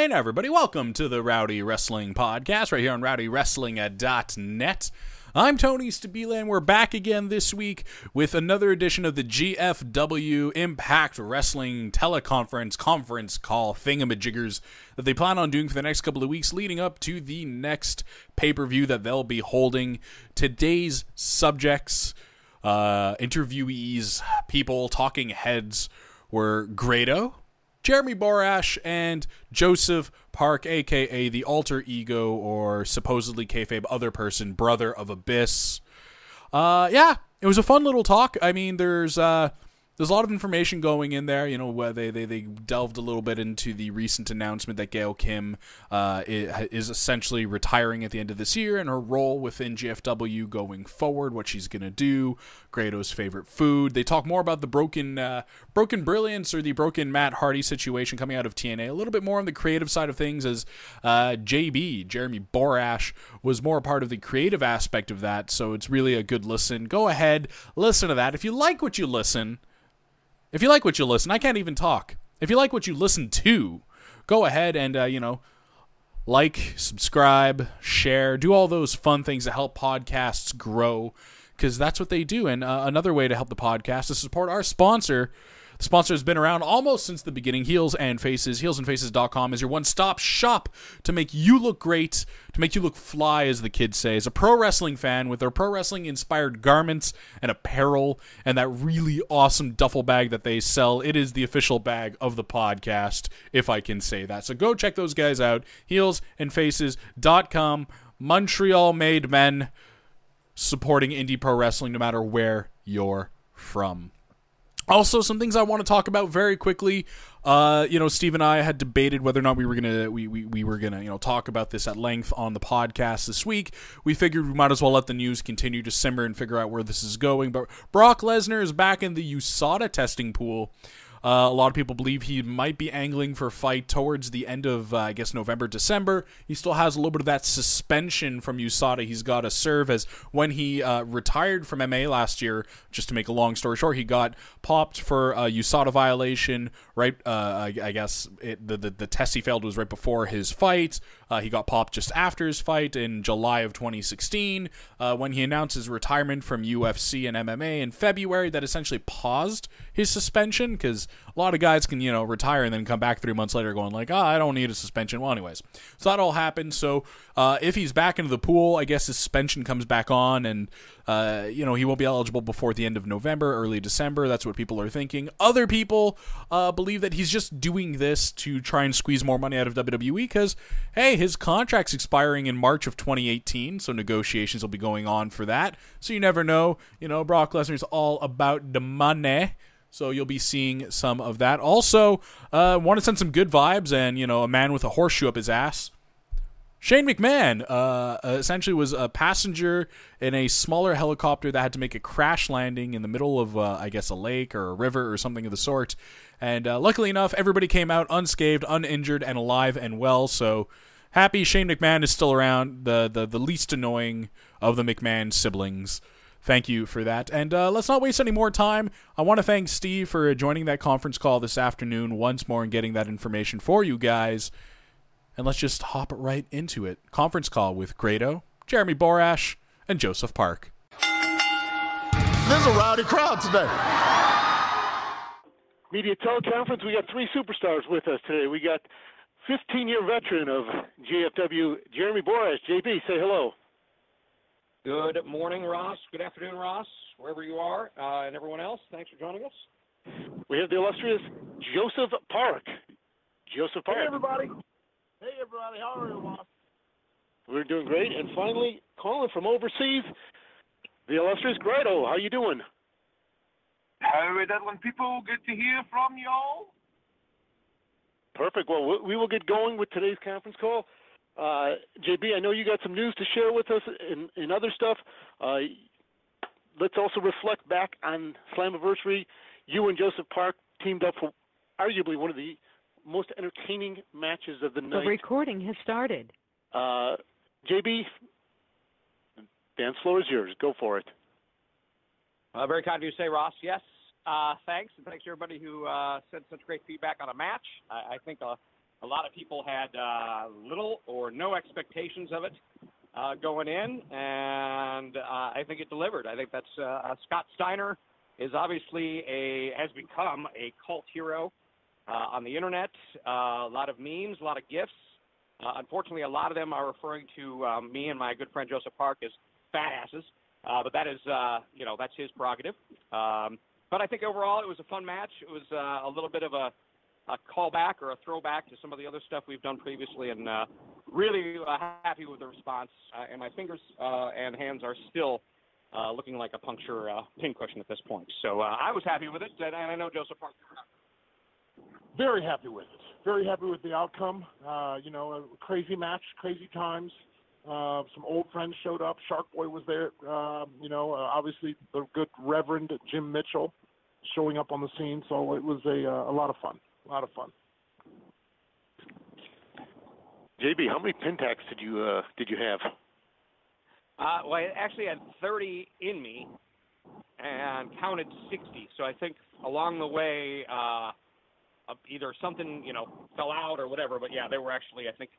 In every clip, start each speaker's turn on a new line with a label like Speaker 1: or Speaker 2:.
Speaker 1: Hey now everybody, welcome to the Rowdy Wrestling Podcast right here on rowdywrestling.net. I'm Tony Stabile and we're back again this week with another edition of the GFW Impact Wrestling teleconference conference call thingamajiggers that they plan on doing for the next couple of weeks leading up to the next pay-per-view that they'll be holding. Today's subjects, interviewees, people, talking heads were Grado, Jeremy Borash, and Joseph Park, a.k.a. the alter ego or supposedly kayfabe other person, brother of Abyss. Yeah, it was a fun little talk. I mean, there's a lot of information going in there. You know, they delved a little bit into the recent announcement that Gail Kim is essentially retiring at the end of this year and her role within GFW going forward, what she's going to do, Grado's favorite food. They talk more about the broken brilliance or the broken Matt Hardy situation coming out of TNA, a little bit more on the creative side of things as Jeremy Borash, was more a part of the creative aspect of that, so it's really a good listen. Go ahead, listen to that. If you like what you listen, I can't even talk. If you like what you listen to, go ahead and, like, subscribe, share, do all those fun things to help podcasts grow, because that's what they do. And another way to help the podcast is to support our sponsor. The sponsor has been around almost since the beginning, Heels and Faces. HeelsandFaces.com is your one-stop shop to make you look great, to make you look fly, as the kids say. As a pro wrestling fan with their pro wrestling-inspired garments and apparel and that really awesome duffel bag that they sell, it is the official bag of the podcast, if I can say that. So go check those guys out. HeelsandFaces.com. Montreal-made men supporting indie pro wrestling no matter where you're from. Also, some things I want to talk about very quickly. Steve and I had debated whether or not we were gonna talk about this at length on the podcast this week. We figured we might as well let the news continue to simmer and figure out where this is going. But Brock Lesnar is back in the USADA testing pool. A lot of people believe he might be angling for a fight towards the end of, November, December. He still has a little bit of that suspension from USADA he's got to serve, as when he retired from MMA last year, just to make a long story short, he got popped for a USADA violation, right? The test he failed was right before his fight. He got popped just after his fight in July of 2016. When he announced his retirement from UFC and MMA in February, that essentially paused his suspension, because a lot of guys can, retire and then come back 3 months later going like, I don't need a suspension. Well, anyways, so that all happened. So if he's back into the pool, I guess his suspension comes back on, and he won't be eligible before the end of November, early December. That's what people are thinking. Other people believe that he's just doing this to try and squeeze more money out of WWE because, hey, his contract's expiring in March of 2018, so negotiations will be going on for that. So you never know. Brock Lesnar's all about the money. So you'll be seeing some of that. Also, want to send some good vibes and, a man with a horseshoe up his ass. Shane McMahon essentially was a passenger in a smaller helicopter that had to make a crash landing in the middle of, a lake or a river or something of the sort. And luckily enough, everybody came out unscathed, uninjured, and alive and well. So happy Shane McMahon is still around, the least annoying of the McMahon siblings. Thank you for that. And let's not waste any more time. I want to thank Steve for joining that conference call this afternoon once more and getting that information for you guys. And let's just hop right into it. Conference call with Grado, Jeremy Borash, and Joseph Park.
Speaker 2: There's a rowdy crowd today.
Speaker 3: Media teleconference. We got three superstars with us today. We got 15-year veteran of GFW, Jeremy Borash. JB, say hello.
Speaker 4: Good morning, Ross. Good afternoon, Ross, wherever you are, and everyone else. Thanks for joining us.
Speaker 3: We have the illustrious Joseph Park. Joseph Park.
Speaker 2: Hey, everybody. Hey, everybody. How are you, Ross?
Speaker 3: We're doing great. And finally, calling from overseas, the illustrious Grado. How you doing?
Speaker 5: Howdy, Dublin people. Good to hear from y'all.
Speaker 3: Perfect. Well, we will get going with today's conference call. JB, I know you got some news to share with us and other stuff. Let's also reflect back on SLAMMIVERSARY. You and Joseph Park teamed up for arguably one of the most entertaining matches of the night.
Speaker 6: The recording has started.
Speaker 3: JB, the dance floor is yours. Go for it.
Speaker 4: Very kind of you to say, Ross. Yes, thanks. And thanks to everybody who sent such great feedback on a match. I think A lot of people had little or no expectations of it going in, and I think it delivered. I think that's Scott Steiner is obviously has become a cult hero on the internet. A lot of memes, a lot of GIFs. Unfortunately, a lot of them are referring to me and my good friend Joseph Park as fat asses, but that is, that's his prerogative. But I think overall it was a fun match. It was a little bit of a callback or a throwback to some of the other stuff we've done previously, and really happy with the response. And my fingers and hands are still looking like a puncture pincushion at this point. So I was happy with it, and I know Joseph Park.
Speaker 2: Very happy with it. Very happy with the outcome. A crazy match, crazy times. Some old friends showed up. Shark Boy was there. Obviously the good Reverend Jim Mitchell showing up on the scene. So it was a lot of fun. A lot of fun.
Speaker 3: JB, how many pin tacks did you have?
Speaker 4: Well, I actually had 30 in me and counted 60. So I think along the way, either something fell out or whatever. But yeah, they were actually, I think,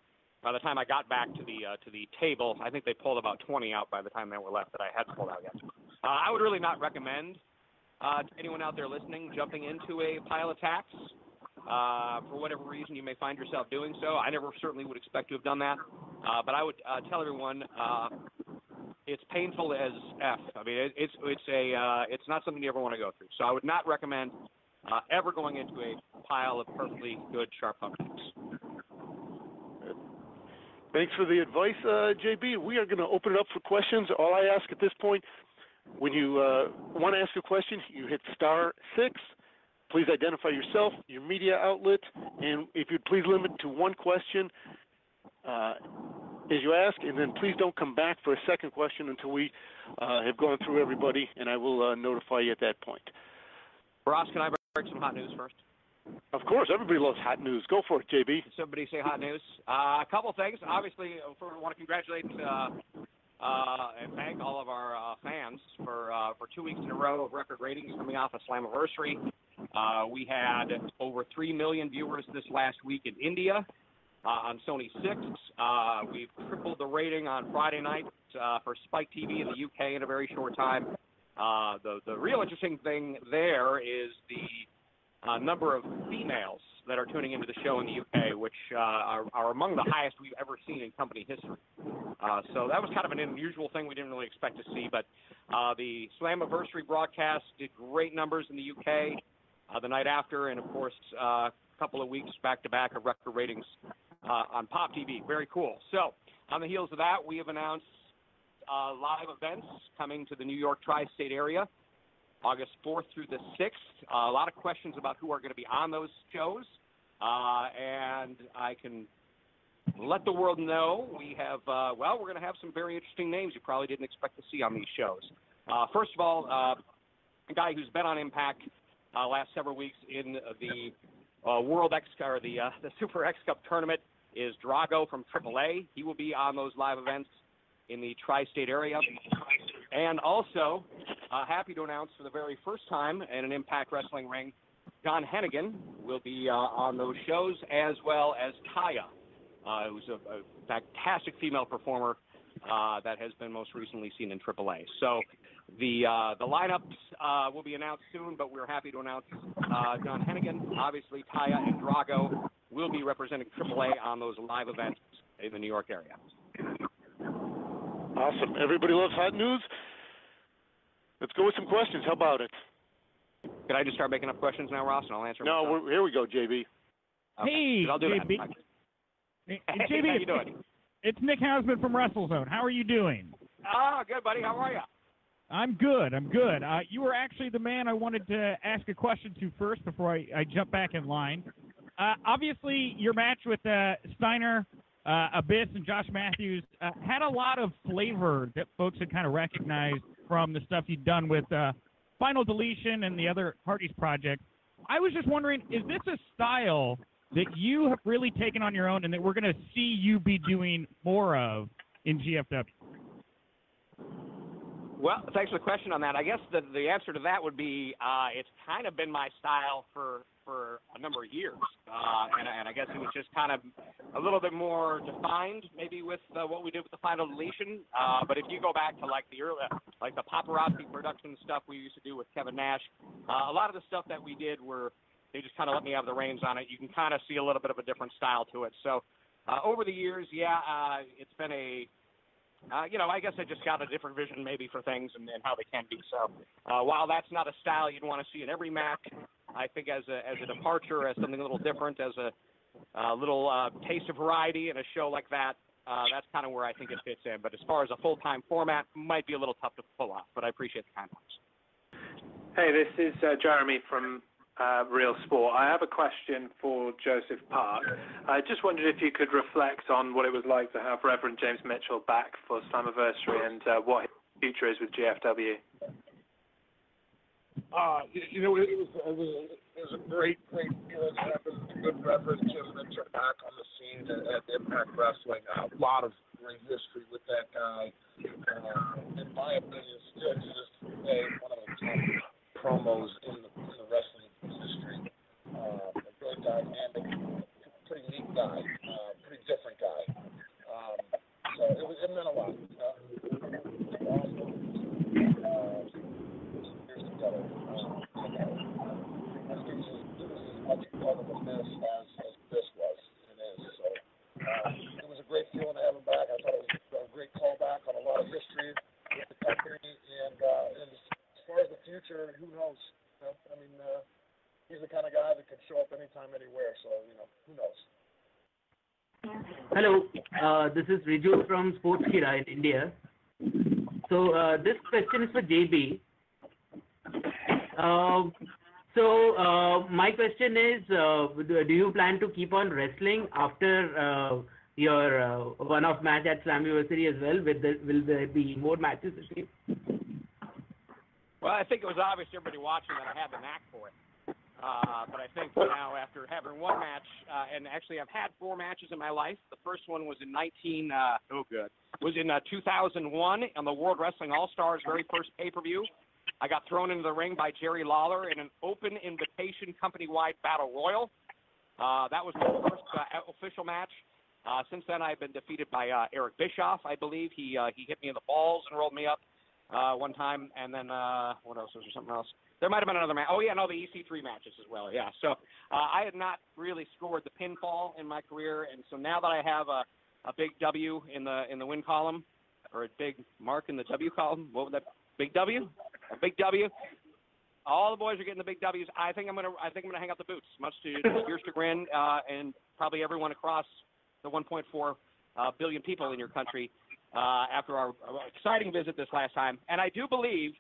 Speaker 4: by the time I got back to the table, I think they pulled about 20 out by the time they were left that I hadn't pulled out yet. I would really not recommend to anyone out there listening jumping into a pile of tacks. For whatever reason you may find yourself doing so. I never certainly would expect to have done that. But I would tell everyone it's painful as F. I mean, it's not something you ever want to go through. So I would not recommend ever going into a pile of perfectly good sharp pumpkins.
Speaker 3: Thanks for the advice, JB. We are going to open it up for questions. All I ask at this point, when you want to ask a question, you hit *6. Please identify yourself, your media outlet, and if you'd please limit to one question as you ask, and then please don't come back for a second question until we have gone through everybody, and I will notify you at that point.
Speaker 4: Ross, can I break some hot news first?
Speaker 3: Of course, everybody loves hot news. Go for it, JB.
Speaker 4: Did somebody say hot news? A couple things. Obviously, I want to congratulate and thank all of our fans for 2 weeks in a row of record ratings coming off of SLAMMIVERSARY. We had over 3 million viewers this last week in India on Sony 6. We've tripled the rating on Friday night for Spike TV in the UK in a very short time. The real interesting thing there is the number of females that are tuning into the show in the UK, which are among the highest we've ever seen in company history. So that was kind of an unusual thing we didn't really expect to see. But the SLAMMIVERSARY broadcast did great numbers in the UK the night after, and, of course, a couple of weeks back-to-back of record ratings on Pop TV. Very cool. So on the heels of that, we have announced live events coming to the New York tri-state area, August 4th through the 6th. A lot of questions about who are going to be on those shows, and I can let the world know we have, we're going to have some very interesting names you probably didn't expect to see on these shows. First of all, a guy who's been on Impact last several weeks in the World X, or the Super X Cup tournament, is Drago from AAA. He will be on those live events in the tri-state area. And also, happy to announce for the very first time in an Impact Wrestling ring, John Hennigan will be on those shows, as well as Taya, who's a fantastic female performer that has been most recently seen in AAA. So the lineups will be announced soon, but we're happy to announce John Hennigan, obviously Taya, and Drago will be representing AAA on those live events in the New York area.
Speaker 3: Awesome. Everybody loves hot news. Let's go with some questions. How about it?
Speaker 4: Can I just start making up questions now, Ross, and I'll answer them?
Speaker 3: No, here we go, JB.
Speaker 4: Okay.
Speaker 6: Hey,
Speaker 4: I'll do
Speaker 6: JB.
Speaker 4: that.
Speaker 6: Hey,
Speaker 4: JB, how you doing?
Speaker 6: It's Nick Hausman from WrestleZone. How are you doing?
Speaker 4: Good, buddy. How are you?
Speaker 6: I'm good. You were actually the man I wanted to ask a question to first before I jump back in line. Obviously, your match with Steiner, Abyss, and Josh Matthews had a lot of flavor that folks had kind of recognized from the stuff you'd done with Final Deletion and the other Hardy's project. I was just wondering, is this a style that you have really taken on your own and that we're going to see you be doing more of in GFW?
Speaker 4: Well, thanks for the question on that. I guess the answer to that would be it's kind of been my style for a number of years, and I guess it was just kind of a little bit more defined, maybe with what we did with the final deletion. But if you go back to like the early, like the paparazzi production stuff we used to do with Kevin Nash, a lot of the stuff that we did they just kind of let me have the reins on it. You can kind of see a little bit of a different style to it. So over the years, it's been a I guess I just got a different vision maybe for things and how they can be. So while that's not a style you'd want to see in every match, I think as a departure, as something a little different, as a little taste of variety in a show like that, that's kind of where I think it fits in. But as far as a full-time format, might be a little tough to pull off, but I appreciate the kind words.
Speaker 7: Hey, this is Jeremy from Real Sport. I have a question for Joseph Park. I just wondered if you could reflect on what it was like to have Reverend James Mitchell back for SLAMMIVERSARY and what his future is with GFW.
Speaker 2: It was a great feeling to have a good Reverend Jim Mitchell back on the scene at Impact Wrestling. A lot of great history with that guy. In my opinion, still to this day, one of the top promos in the wrestling industry. A great dynamic, pretty neat guy, pretty different guy. So it meant a lot. Years together. I think it was as much part of a miss as this was and is. So it was a great feeling to have him back. I thought it was a great callback on a lot of history with the company, and as far as the future, who knows? I mean, he's the kind of guy that could show up anytime, anywhere. So, who knows?
Speaker 8: Hello, this is Riju from Sportskira in India. So this question is for JB. My question is, do you plan to keep on wrestling after your one-off match at Slammiversary as well? Will there be more matches this year?
Speaker 4: Well, I think it was obvious to everybody watching that I had the knack for it. But I think now after having one match, and actually I've had 4 matches in my life. The first one was in 2001 on the World Wrestling All-Stars very first pay-per-view. I got thrown into the ring by Jerry Lawler in an open invitation company-wide battle royal. That was my first official match. Since then, I've been defeated by Eric Bischoff, I believe. He hit me in the balls and rolled me up one time. And then, what else? Was there something else? There might have been another match. Oh, yeah, no, the EC3 matches as well, yeah. So I had not really scored the pinfall in my career. And so now that I have a big W in the win column, or a big mark in the W column, what would that big W? A big W. All the boys are getting the big W's. I think I'm gonna hang up the boots, much to your chagrin, and probably everyone across the 1.4 billion people in your country after our exciting visit this last time. And I do believe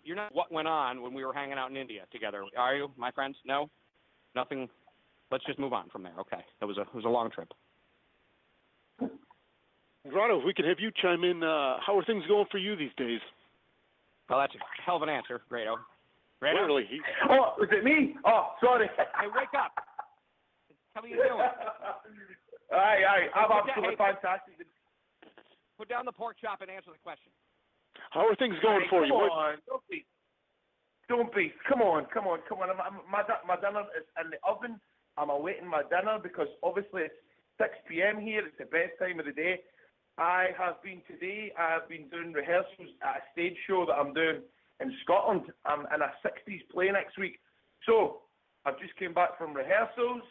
Speaker 4: you're not what went on when we were hanging out in India together, are you, my friends? No, nothing. Let's just move on from there. Okay, it was a long trip.
Speaker 3: Grado, if we could have you chime in, how are things going for you these days?
Speaker 4: Well, that's a hell of an answer, Grado. Grado?
Speaker 3: Literally.
Speaker 7: Oh, is it me? Oh, sorry.
Speaker 4: Hey, wake up. How are you doing?
Speaker 7: Aye, I'm absolutely fantastic.
Speaker 4: Put down the pork chop and answer the question.
Speaker 3: How are things going for you?
Speaker 7: Come on, don't be. Come on. My dinner is in the oven. I'm awaiting my dinner because obviously it's 6 p.m. here. It's the best time of the day. I have been doing rehearsals at a stage show that I'm doing in Scotland. I'm in a 60s play next week. So I've just came back from rehearsals.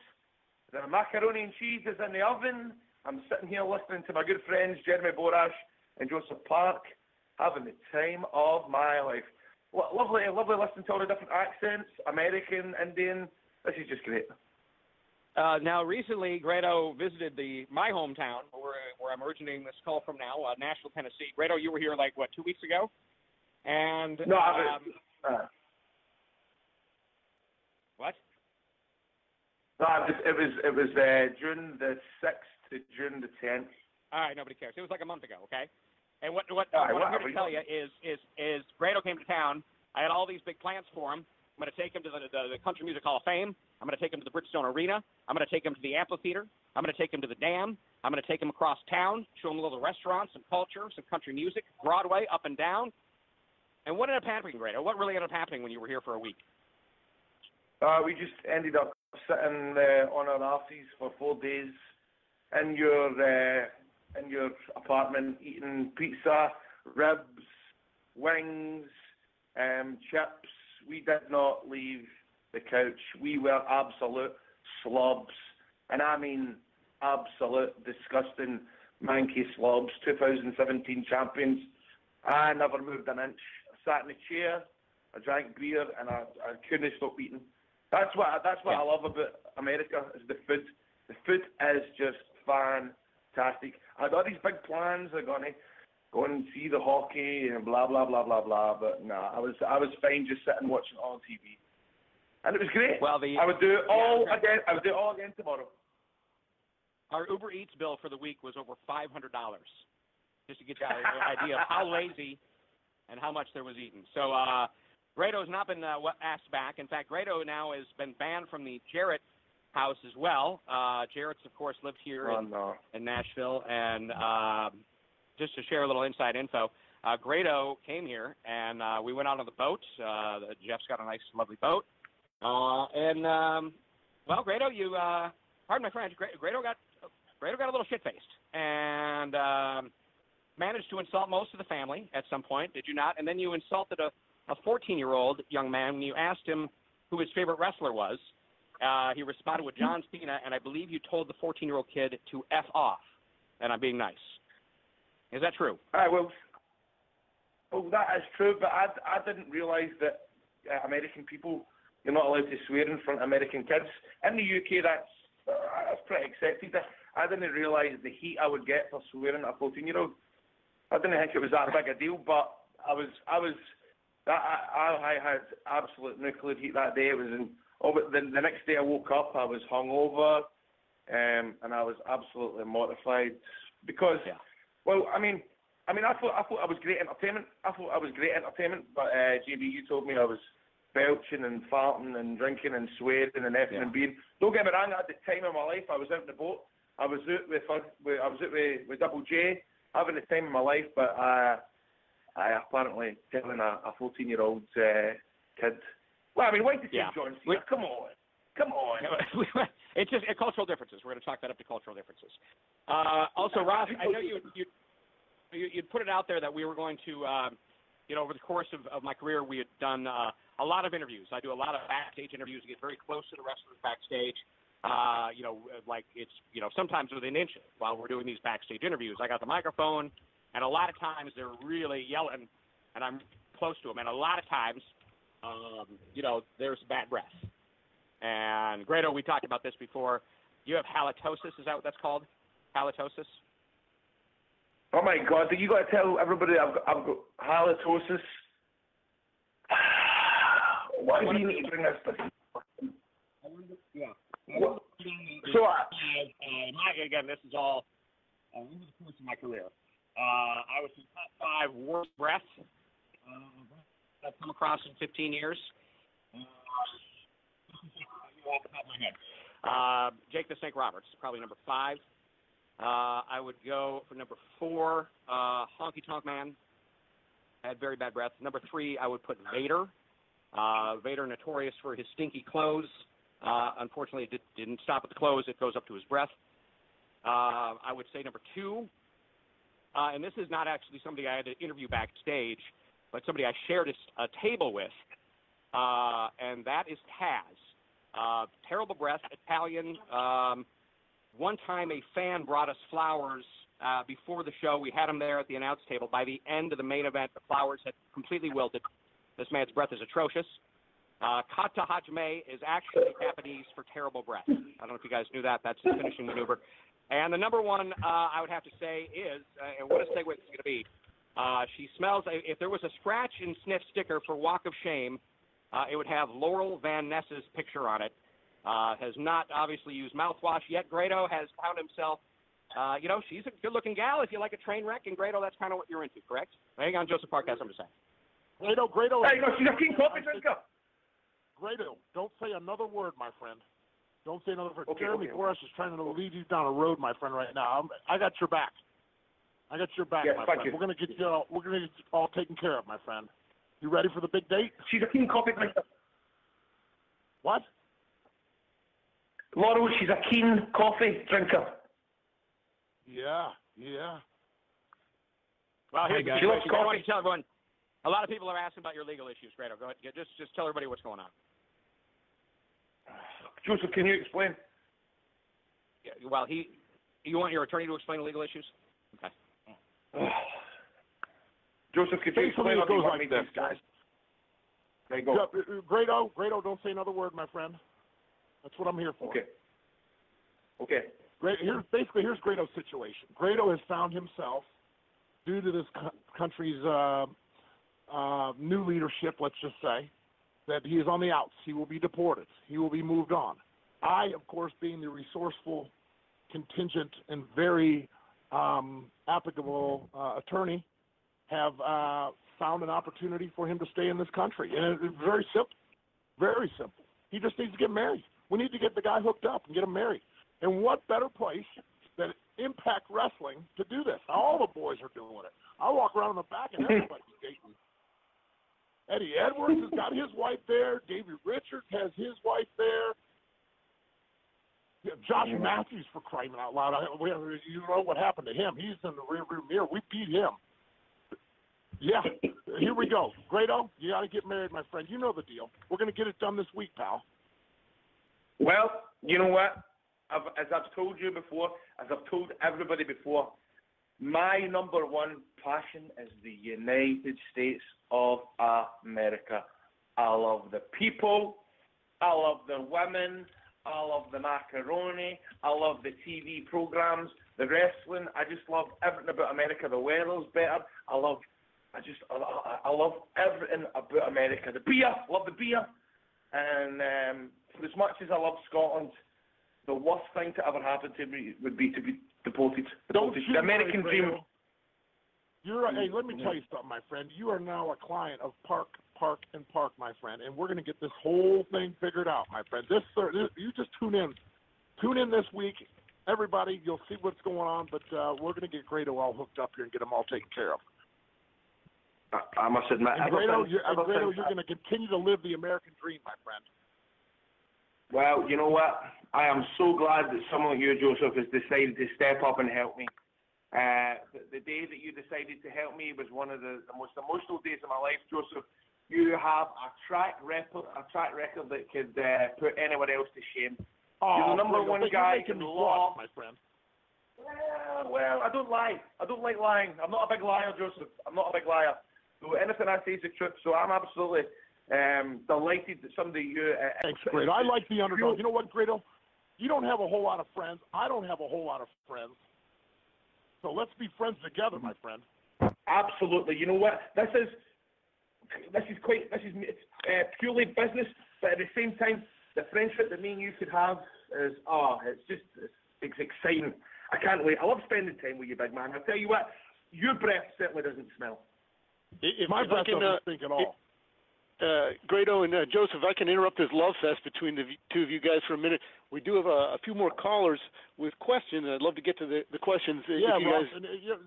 Speaker 7: The macaroni and cheese is in the oven. I'm sitting here listening to my good friends Jeremy Borash and Joseph Park, having the time of my life. Lovely listening to all the different accents, American, Indian. This is just great.
Speaker 4: Now, recently, Grado visited my hometown, where I'm originating this call from now, Nashville, Tennessee. Grado, you were here 2 weeks ago? And
Speaker 7: no,
Speaker 4: what?
Speaker 7: No, it was June the 6th to June the 10th.
Speaker 4: All right, nobody cares. It was like a month ago, okay? And what I'm here to tell you is Grado came to town. I had all these big plans for him. I'm going to take him to the Country Music Hall of Fame. I'm going to take him to the Bridgestone Arena. I'm going to take him to the amphitheater. I'm going to take him to the Dam. I'm going to take him across town, show him a little restaurants, some culture, some country music, Broadway, up and down. And what ended up happening, Grado? What really ended up happening when you were here for a week?
Speaker 7: We just ended up sitting on our asses for 4 days in your apartment, eating pizza, ribs, wings, chips. We did not leave the couch. We were absolute slobs, and I mean absolute disgusting manky slobs. 2017 champions. I never moved an inch. I sat in a chair, I drank beer, and I couldn't stop eating. That's what I love about America, is the food. The food is just fantastic. I had all these big plans. I'm going to go and see the hockey and blah blah blah blah blah. But no, I was fine just sitting watching it on TV, and it was great.
Speaker 4: Well,
Speaker 7: I would do it all again. I would do it all again tomorrow.
Speaker 4: Our Uber Eats bill for the week was over $500, just to get you an idea of how lazy and how much there was eaten. So Grado has not been asked back. In fact, Grado now has been banned from the Jarrett house as well. Jarrett's, of course, lived here in Nashville. And just to share a little inside info, Grado came here, and we went out on the boat. Jeff's got a nice, lovely boat. Well, Grado, you pardon my French, Grado got a little shit-faced and managed to insult most of the family at some point, did you not? And then you insulted a 14-year-old young man when you asked him who his favorite wrestler was. He responded with John Cena, and I believe you told the 14-year-old kid to F off, and I'm being nice. Is that true?
Speaker 7: Well, that is true, but I didn't realize that American people, you're not allowed to swear in front of American kids. In the UK, that's pretty accepted. I didn't realize the heat I would get for swearing at a 14-year-old. I didn't think it was that big a deal, but I had absolute nuclear heat that day. It was the next day I woke up, I was hungover, and I was absolutely mortified because, well, I thought I was great entertainment. But JB, you told me I was belching and farting and drinking and swearing and effing and being. Don't get me wrong. At the time of my life, I was out in the boat. I was out with Double J, having the time of my life. But I apparently telling a 14-year-old kid. Well, why did you John Cena? Come on.
Speaker 4: It's just cultural differences. We're going to chalk that up to cultural differences. Also, Ross, I know you'd put it out there that we were going to, over the course of my career, we had done a lot of interviews. I do a lot of backstage interviews to get very close to the wrestlers backstage. Like it's, sometimes within inches while we're doing these backstage interviews. I got the microphone, and a lot of times they're really yelling, and I'm close to them. And a lot of times, there's bad breath. And Grado, we talked about this before. You have halitosis. Is that what that's called? Halitosis?
Speaker 7: Oh my God! You got to tell everybody I've got halitosis. Why do you need to bring this to?
Speaker 4: Yeah.
Speaker 7: So
Speaker 4: again, this is all over the course of my career. I was in top 5 worst breath I've come across in 15 years. Off the top of my head. Jake the Snake Roberts, probably number 5. I would go for number 4, Honky Tonk Man. I had very bad breath. Number 3, I would put Vader. Vader, notorious for his stinky clothes. Unfortunately, it didn't stop at the clothes. It goes up to his breath. I would say number 2, and this is not actually somebody I had to interview backstage, but somebody I shared a table with, and that is Taz. Terrible breath, Italian. One time a fan brought us flowers before the show. We had him there at the announce table. By the end of the main event, the flowers had completely wilted. This man's breath is atrocious. Kata Hajime is actually Japanese for terrible breath. I don't know if you guys knew that. That's his finishing maneuver. And the number 1 I would have to say is, and what a segue this is going to be, she smells, if there was a scratch and sniff sticker for Walk of Shame, it would have Laurel Van Ness's picture on it. Has not obviously used mouthwash yet. Grado has found himself, she's a good-looking gal. If you like a train wreck, and Grado, that's kind of what you're into, correct? Hang on, Joseph Park has something to say.
Speaker 2: Grado.
Speaker 7: Hey, she's a king coffee drinker.
Speaker 2: Grado, don't say another word, my friend. Don't say another word.
Speaker 7: Okay,
Speaker 2: Jeremy Borash is trying to lead you down a road, my friend, right now. I got your back.
Speaker 7: Yes,
Speaker 2: my
Speaker 7: thank
Speaker 2: friend.
Speaker 7: you.
Speaker 2: We're gonna get you all taken care of, my friend. You ready for the big date?
Speaker 7: She's a keen coffee drinker.
Speaker 2: What?
Speaker 7: Laurel, she's a keen coffee drinker.
Speaker 2: Yeah.
Speaker 4: Well, here's the
Speaker 7: She loves
Speaker 4: situation. I want
Speaker 7: coffee.
Speaker 4: to tell everyone. A lot of people are asking about your legal issues, Grado. Go ahead. Just tell everybody what's going on.
Speaker 7: Joseph, can you explain?
Speaker 4: Yeah, well, you want your attorney to explain the legal issues? Okay.
Speaker 7: Joseph, could you
Speaker 2: Basically,
Speaker 7: explain
Speaker 2: it goes
Speaker 7: what
Speaker 2: like
Speaker 7: you
Speaker 2: this,
Speaker 7: want me to
Speaker 2: guys.
Speaker 7: There you go.
Speaker 2: Grado, don't say another word, my friend. That's what I'm here for.
Speaker 7: Okay.
Speaker 2: Here's Grado's situation. Grado has found himself, due to this country's new leadership, let's just say, that he is on the outs. He will be deported. He will be moved on. I, of course, being the resourceful, contingent, and very applicable attorney, have found an opportunity for him to stay in this country. And it's very simple. Very simple. He just needs to get married. We need to get the guy hooked up and get him married. And what better place than Impact Wrestling to do this? All the boys are doing it. I walk around in the back and everybody's dating. Eddie Edwards has got his wife there. Davey Richards has his wife there. Yeah, Josh Matthews, for crying out loud. You know what happened to him. He's in the rearview mirror. We beat him. Yeah, here we go. Grado, you got to get married, my friend. You know the deal. We're going to get it done this week, pal.
Speaker 7: Well, you know what? As I've told you before, as I've told everybody before, my number one passion is the United States of America. I love the people. I love the women. I love the macaroni. I love the TV programs, the wrestling. I just love everything about America. The weather's better. I love everything about America. The beer, love the beer. And for as much as I love Scotland, the worst thing to ever happen to me would be to be deported. The American dream.
Speaker 2: Hey, let me tell you something, my friend. You are now a client of Park, my friend, and we're going to get this whole thing figured out, my friend. You just tune in. Tune in this week. Everybody, you'll see what's going on, but we're going to get Grado all hooked up here and get them all taken care of.
Speaker 7: I must admit,
Speaker 2: Grado, you're going to continue to live the American dream, my friend.
Speaker 7: Well, you know what? I am so glad that someone like you, Joseph, has decided to step up and help me. The day that you decided to help me was one of the most emotional days of my life, Joseph. You have a track record that could put anyone else to shame. You're the number one guy in law,
Speaker 2: my friend.
Speaker 7: Well, I don't lie. I don't like lying. I'm not a big liar, Joseph. I'm not a big liar. So anything I say is the truth. So I'm absolutely delighted that somebody you.
Speaker 2: Thanks, Grado. I like the underdog. You know what, Grado? You don't have a whole lot of friends. I don't have a whole lot of friends. So let's be friends together, my friend.
Speaker 7: Absolutely. You know what? This is purely business, but at the same time, the friendship that me and you could have is it's exciting. I can't wait. I love spending time with you, big man. I tell you what, your breath certainly doesn't smell.
Speaker 2: My breath doesn't stink at all.
Speaker 3: Grado and Joseph, I can interrupt this love fest between the two of you guys for a minute. We do have a few more callers with questions, and I'd love to get to the questions.
Speaker 2: Yeah, Ross,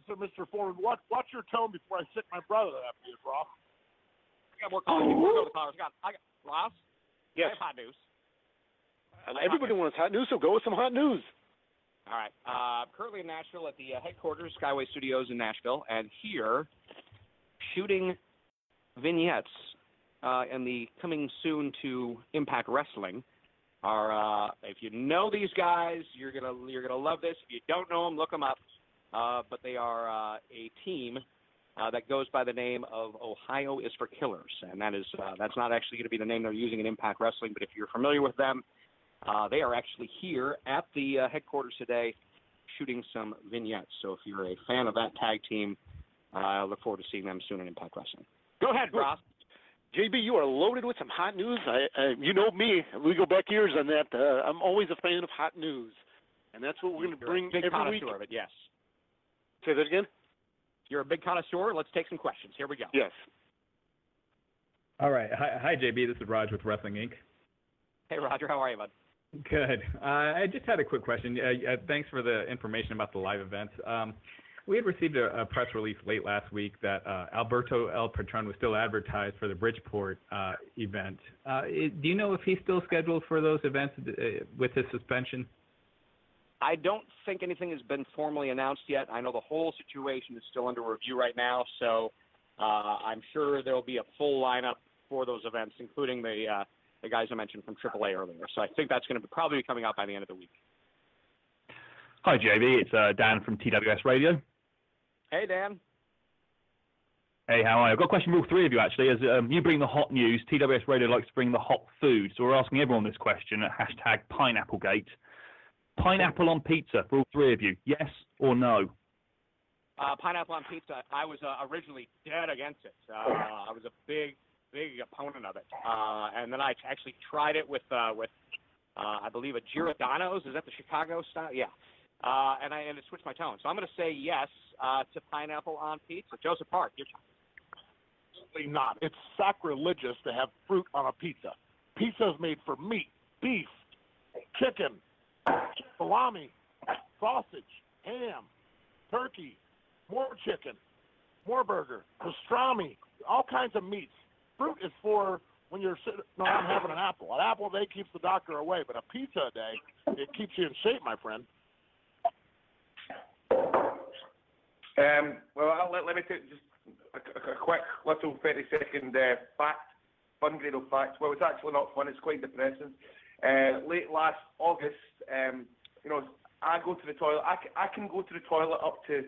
Speaker 2: so Mr. Foreman, watch your tone before I sick my brother up here, Ross.
Speaker 4: I got more callers. We'll go to the callers. I got Ross.
Speaker 3: Yes.
Speaker 4: I have hot news.
Speaker 3: Everybody wants hot news, so go with some hot news.
Speaker 4: All right. Currently in Nashville at the headquarters, Skyway Studios in Nashville, and here shooting vignettes and the coming soon to Impact Wrestling are if you know these guys, you're gonna love this. If you don't know them, look them up. But they are a team that goes by the name of Ohio is for Killers, and that's not actually going to be the name they're using in Impact Wrestling. But if you're familiar with them, they are actually here at the headquarters today shooting some vignettes. So if you're a fan of that tag team, I look forward to seeing them soon in Impact Wrestling. Go ahead, Ross.
Speaker 3: JB, you are loaded with some hot news. You know me. We go back years on that. I'm always a fan of hot news, and that's what we're going to bring every week.
Speaker 4: Of it, yes.
Speaker 3: Say that again?
Speaker 4: You're a big connoisseur. Let's take some questions. Here we go.
Speaker 3: Yes.
Speaker 9: All right. Hi, JB. This is Raj with Wrestling Inc.
Speaker 4: Hey, Roger. How are you, bud?
Speaker 9: Good. I just had a quick question. Thanks for the information about the live events. We had received a press release late last week that Alberto El Patron was still advertised for the Bridgeport event. Do you know if he's still scheduled for those events with his suspension?
Speaker 4: I don't think anything has been formally announced yet. I know the whole situation is still under review right now, so I'm sure there will be a full lineup for those events, including the guys I mentioned from AAA earlier. So I think that's going to probably be coming out by the end of the week.
Speaker 10: Hi, JB. It's Dan from TWS Radio.
Speaker 4: Hey, Dan.
Speaker 10: Hey, how are you? I've got a question for all three of you, actually. As you bring the hot news, TWS Radio likes to bring the hot food. So we're asking everyone this question at #PineappleGate. Pineapple on pizza for all three of you, yes or no?
Speaker 4: Pineapple on pizza, I was originally dead against it. I was a big opponent of it. And then I actually tried it with I believe, a Giordano's. Is that the Chicago style? Yeah. And it switched my tone. So I'm going to say yes to pineapple on pizza. Joseph Park, your turn.
Speaker 2: Absolutely not. It's sacrilegious to have fruit on a pizza. Pizza is made for meat, beef, chicken, salami, sausage, ham, turkey, more chicken, more burger, pastrami, all kinds of meats. Fruit is for when you're sitting around having an apple. An apple a day keeps the doctor away, but a pizza a day, it keeps you in shape, my friend.
Speaker 7: Well, let me take just a quick little 30-second fun Grado fact. Well, it's actually not fun. It's quite depressing. Late last August, I go to the toilet. I can go to the toilet up to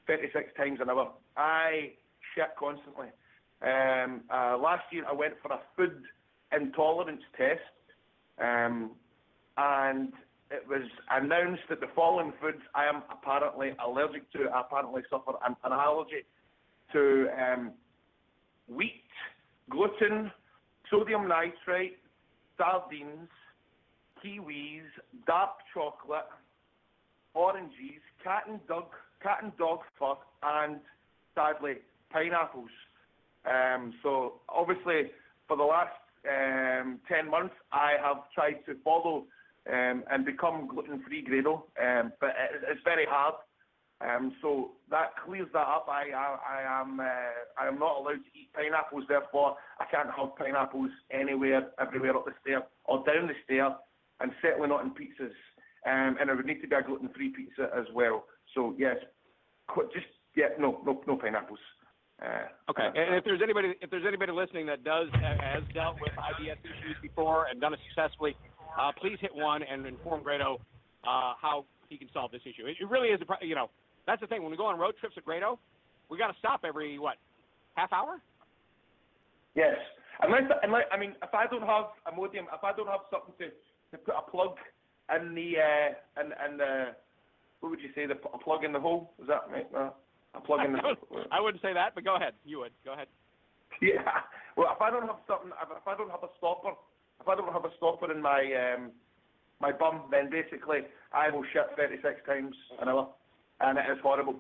Speaker 7: 36 times an hour. I shit constantly. Last year, I went for a food intolerance test, and it was announced that the following foods I am apparently allergic to. I apparently suffer an allergy to wheat, gluten, sodium nitrite, sardines, kiwis, dark chocolate, oranges, cat and dog fur, and sadly pineapples. So obviously for the last 10 months I have tried to follow and become gluten-free Grado, but it's very hard. So that clears that up. I am not allowed to eat pineapples, therefore I can't have pineapples everywhere up the stair or down the stair, and certainly not in pizzas. And it would need to be a gluten-free pizza as well. So yes, no pineapples.
Speaker 4: Okay, and if there's anybody listening that has dealt with IBS issues before and done it successfully, please hit 1 and inform Grado how he can solve this issue. It really is that's the thing. When we go on road trips at Grado, we got to stop every half hour.
Speaker 7: Yes, unless if I don't have Imodium, if I don't have something to put a plug in the what would you say, a plug in the hole? Is that right? A plug in the hole.
Speaker 4: I wouldn't say that, but go ahead. You would. Go ahead.
Speaker 7: Yeah. Well, if I don't have something, if I don't have a stopper in my bum, then basically I will shit 36 times an hour, and it is horrible.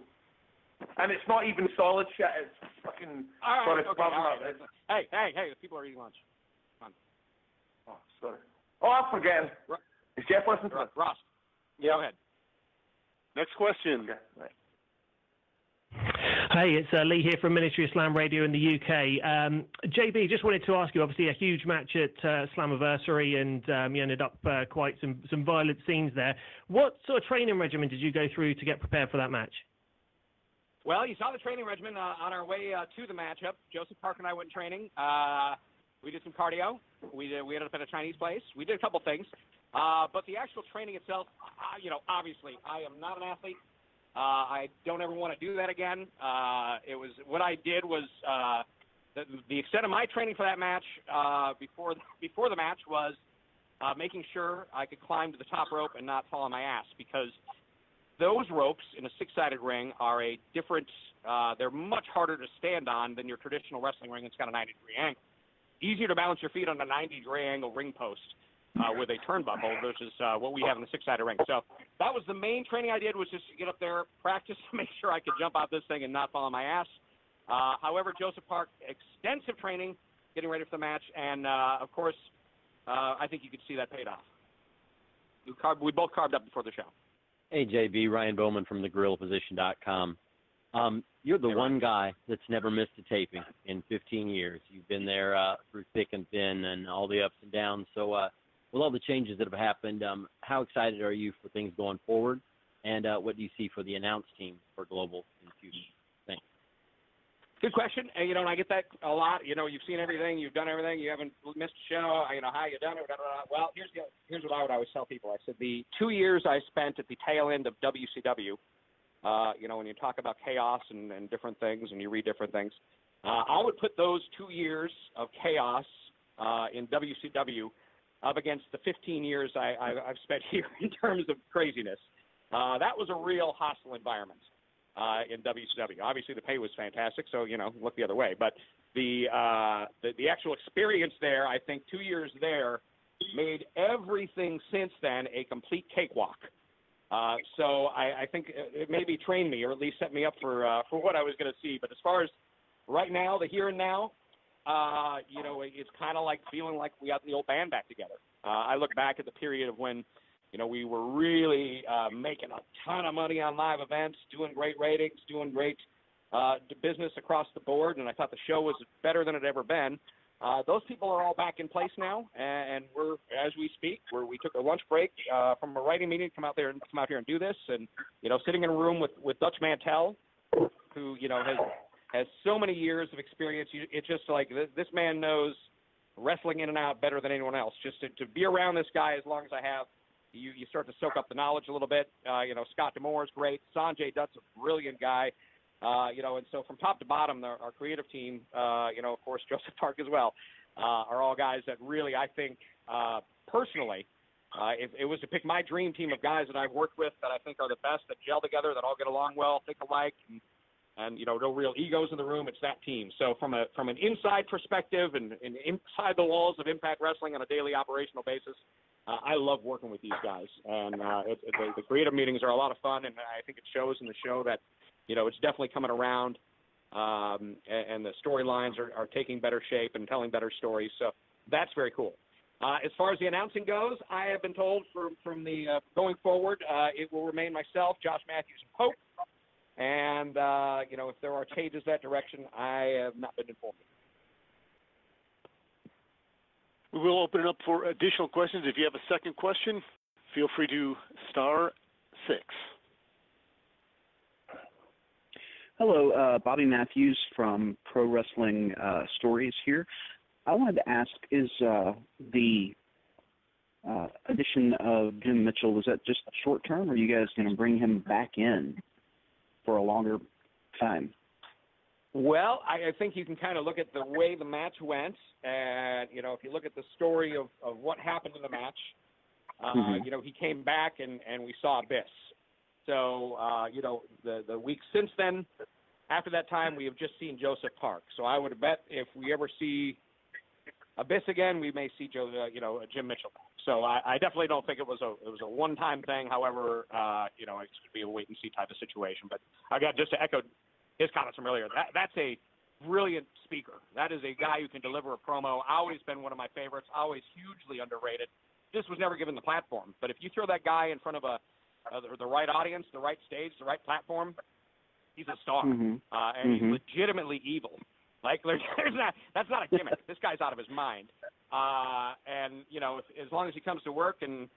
Speaker 7: And it's not even solid shit. It's fucking.
Speaker 4: All right. Hey! The people are eating lunch. Come on.
Speaker 7: Oh, sorry. Oh, I'm forgetting. Is Jeff listening?
Speaker 4: Ross.
Speaker 3: Yeah.
Speaker 4: Go ahead.
Speaker 3: Next question.
Speaker 7: Okay. Right.
Speaker 11: Hey, it's Lee here from Ministry of Slam Radio in the UK. JB, just wanted to ask you, obviously a huge match at SLAMMIVERSARY, and you ended up quite some violent scenes there. What sort of training regimen did you go through to get prepared for that match?
Speaker 4: Well, you saw the training regimen on our way to the matchup. Joseph Park and I went training. We did some cardio. We ended up at a Chinese place. We did a couple things. But the actual training itself, obviously, I am not an athlete. I don't ever want to do that again. What I did was the extent of my training for that match before the match was making sure I could climb to the top rope and not fall on my ass, because those ropes in a six-sided ring are a different. They're much harder to stand on than your traditional wrestling ring. It's got a 90-degree angle. Easier to balance your feet on a 90-degree angle ring post with a turnbuckle versus what we have in the six-sided ring. So that was the main training I did, was just to get up there, practice, make sure I could jump out this thing and not fall on my ass. However, Joseph Park, extensive training, getting ready for the match, and of course, I think you could see that paid off. We both carved up before the show.
Speaker 12: Hey, JB, Ryan Bowman from thegorillaposition.com. You're the one guy that's never missed a taping in 15 years. You've been there through thick and thin and all the ups and downs. So with all the changes that have happened, how excited are you for things going forward? And what do you see for the announce team for Global in the future? Thanks.
Speaker 4: Good question. And, and I get that a lot. You've seen everything, you've done everything, you haven't missed a show. How you done it? Blah, blah, blah. Well, here's what I would always tell people. I said the 2 years I spent at the tail end of WCW. When you talk about chaos and different things, and you read different things, I would put those 2 years of chaos in WCW up against the 15 years I've spent here in terms of craziness. That was a real hostile environment in WCW. Obviously, the pay was fantastic, so look the other way. But the actual experience there, I think 2 years there made everything since then a complete cakewalk. So I think it maybe trained me, or at least set me up for what I was going to see. But as far as right now, the here and now, it's kind of like feeling like we got the old band back together. I look back at the period of when, we were really making a ton of money on live events, doing great ratings, doing great business across the board, and I thought the show was better than it had ever been. Those people are all back in place now, and we're, as we speak, we took a lunch break from a writing meeting to come out here and do this, and sitting in a room with Dutch Mantel, who has so many years of experience. It's just like this man knows wrestling in and out better than anyone else. Just to be around this guy as long as I have, you start to soak up the knowledge a little bit. Scott D'Amore is great. Sanjay Dutt's a brilliant guy. And so from top to bottom, our creative team, of course, Joseph Park as well, are all guys that really, I think, personally, if it was to pick my dream team of guys that I've worked with that I think are the best, that gel together, that all get along well, think alike, and no real egos in the room, it's that team. So from an inside perspective and inside the walls of Impact Wrestling on a daily operational basis, I love working with these guys. And the creative meetings are a lot of fun, and I think it shows in the show that, it's definitely coming around, and the storylines are taking better shape and telling better stories. So that's very cool. As far as the announcing goes, I have been told from the going forward, it will remain myself, Josh Matthews, and Pope. And, if there are changes that direction, I have not been informed.
Speaker 3: We will open it up for additional questions. If you have a second question, feel free to *6.
Speaker 13: Hello, Bobby Matthews from Pro Wrestling Stories here. I wanted to ask, is the addition of Jim Mitchell, was that just short term, or are you guys going to bring him back in for a longer time?
Speaker 4: Well, I think you can kind of look at the way the match went, and, if you look at the story of what happened in the match, he came back and we saw Abyss. So, the week since then, after that time, we have just seen Joseph Park. So I would bet if we ever see Abyss again, we may see Jim Mitchell back. So I definitely don't think it was a one-time thing. However, it could be a wait-and-see type of situation. But again, just to echo his comments from earlier, that's a brilliant speaker. That is a guy who can deliver a promo. Always been one of my favorites. Always hugely underrated. Just was never given the platform. But if you throw that guy in front of the right audience, the right stage, the right platform, he's a star. And he's legitimately evil. Like, that's not a gimmick. This guy's out of his mind. And, as long as he comes to work and,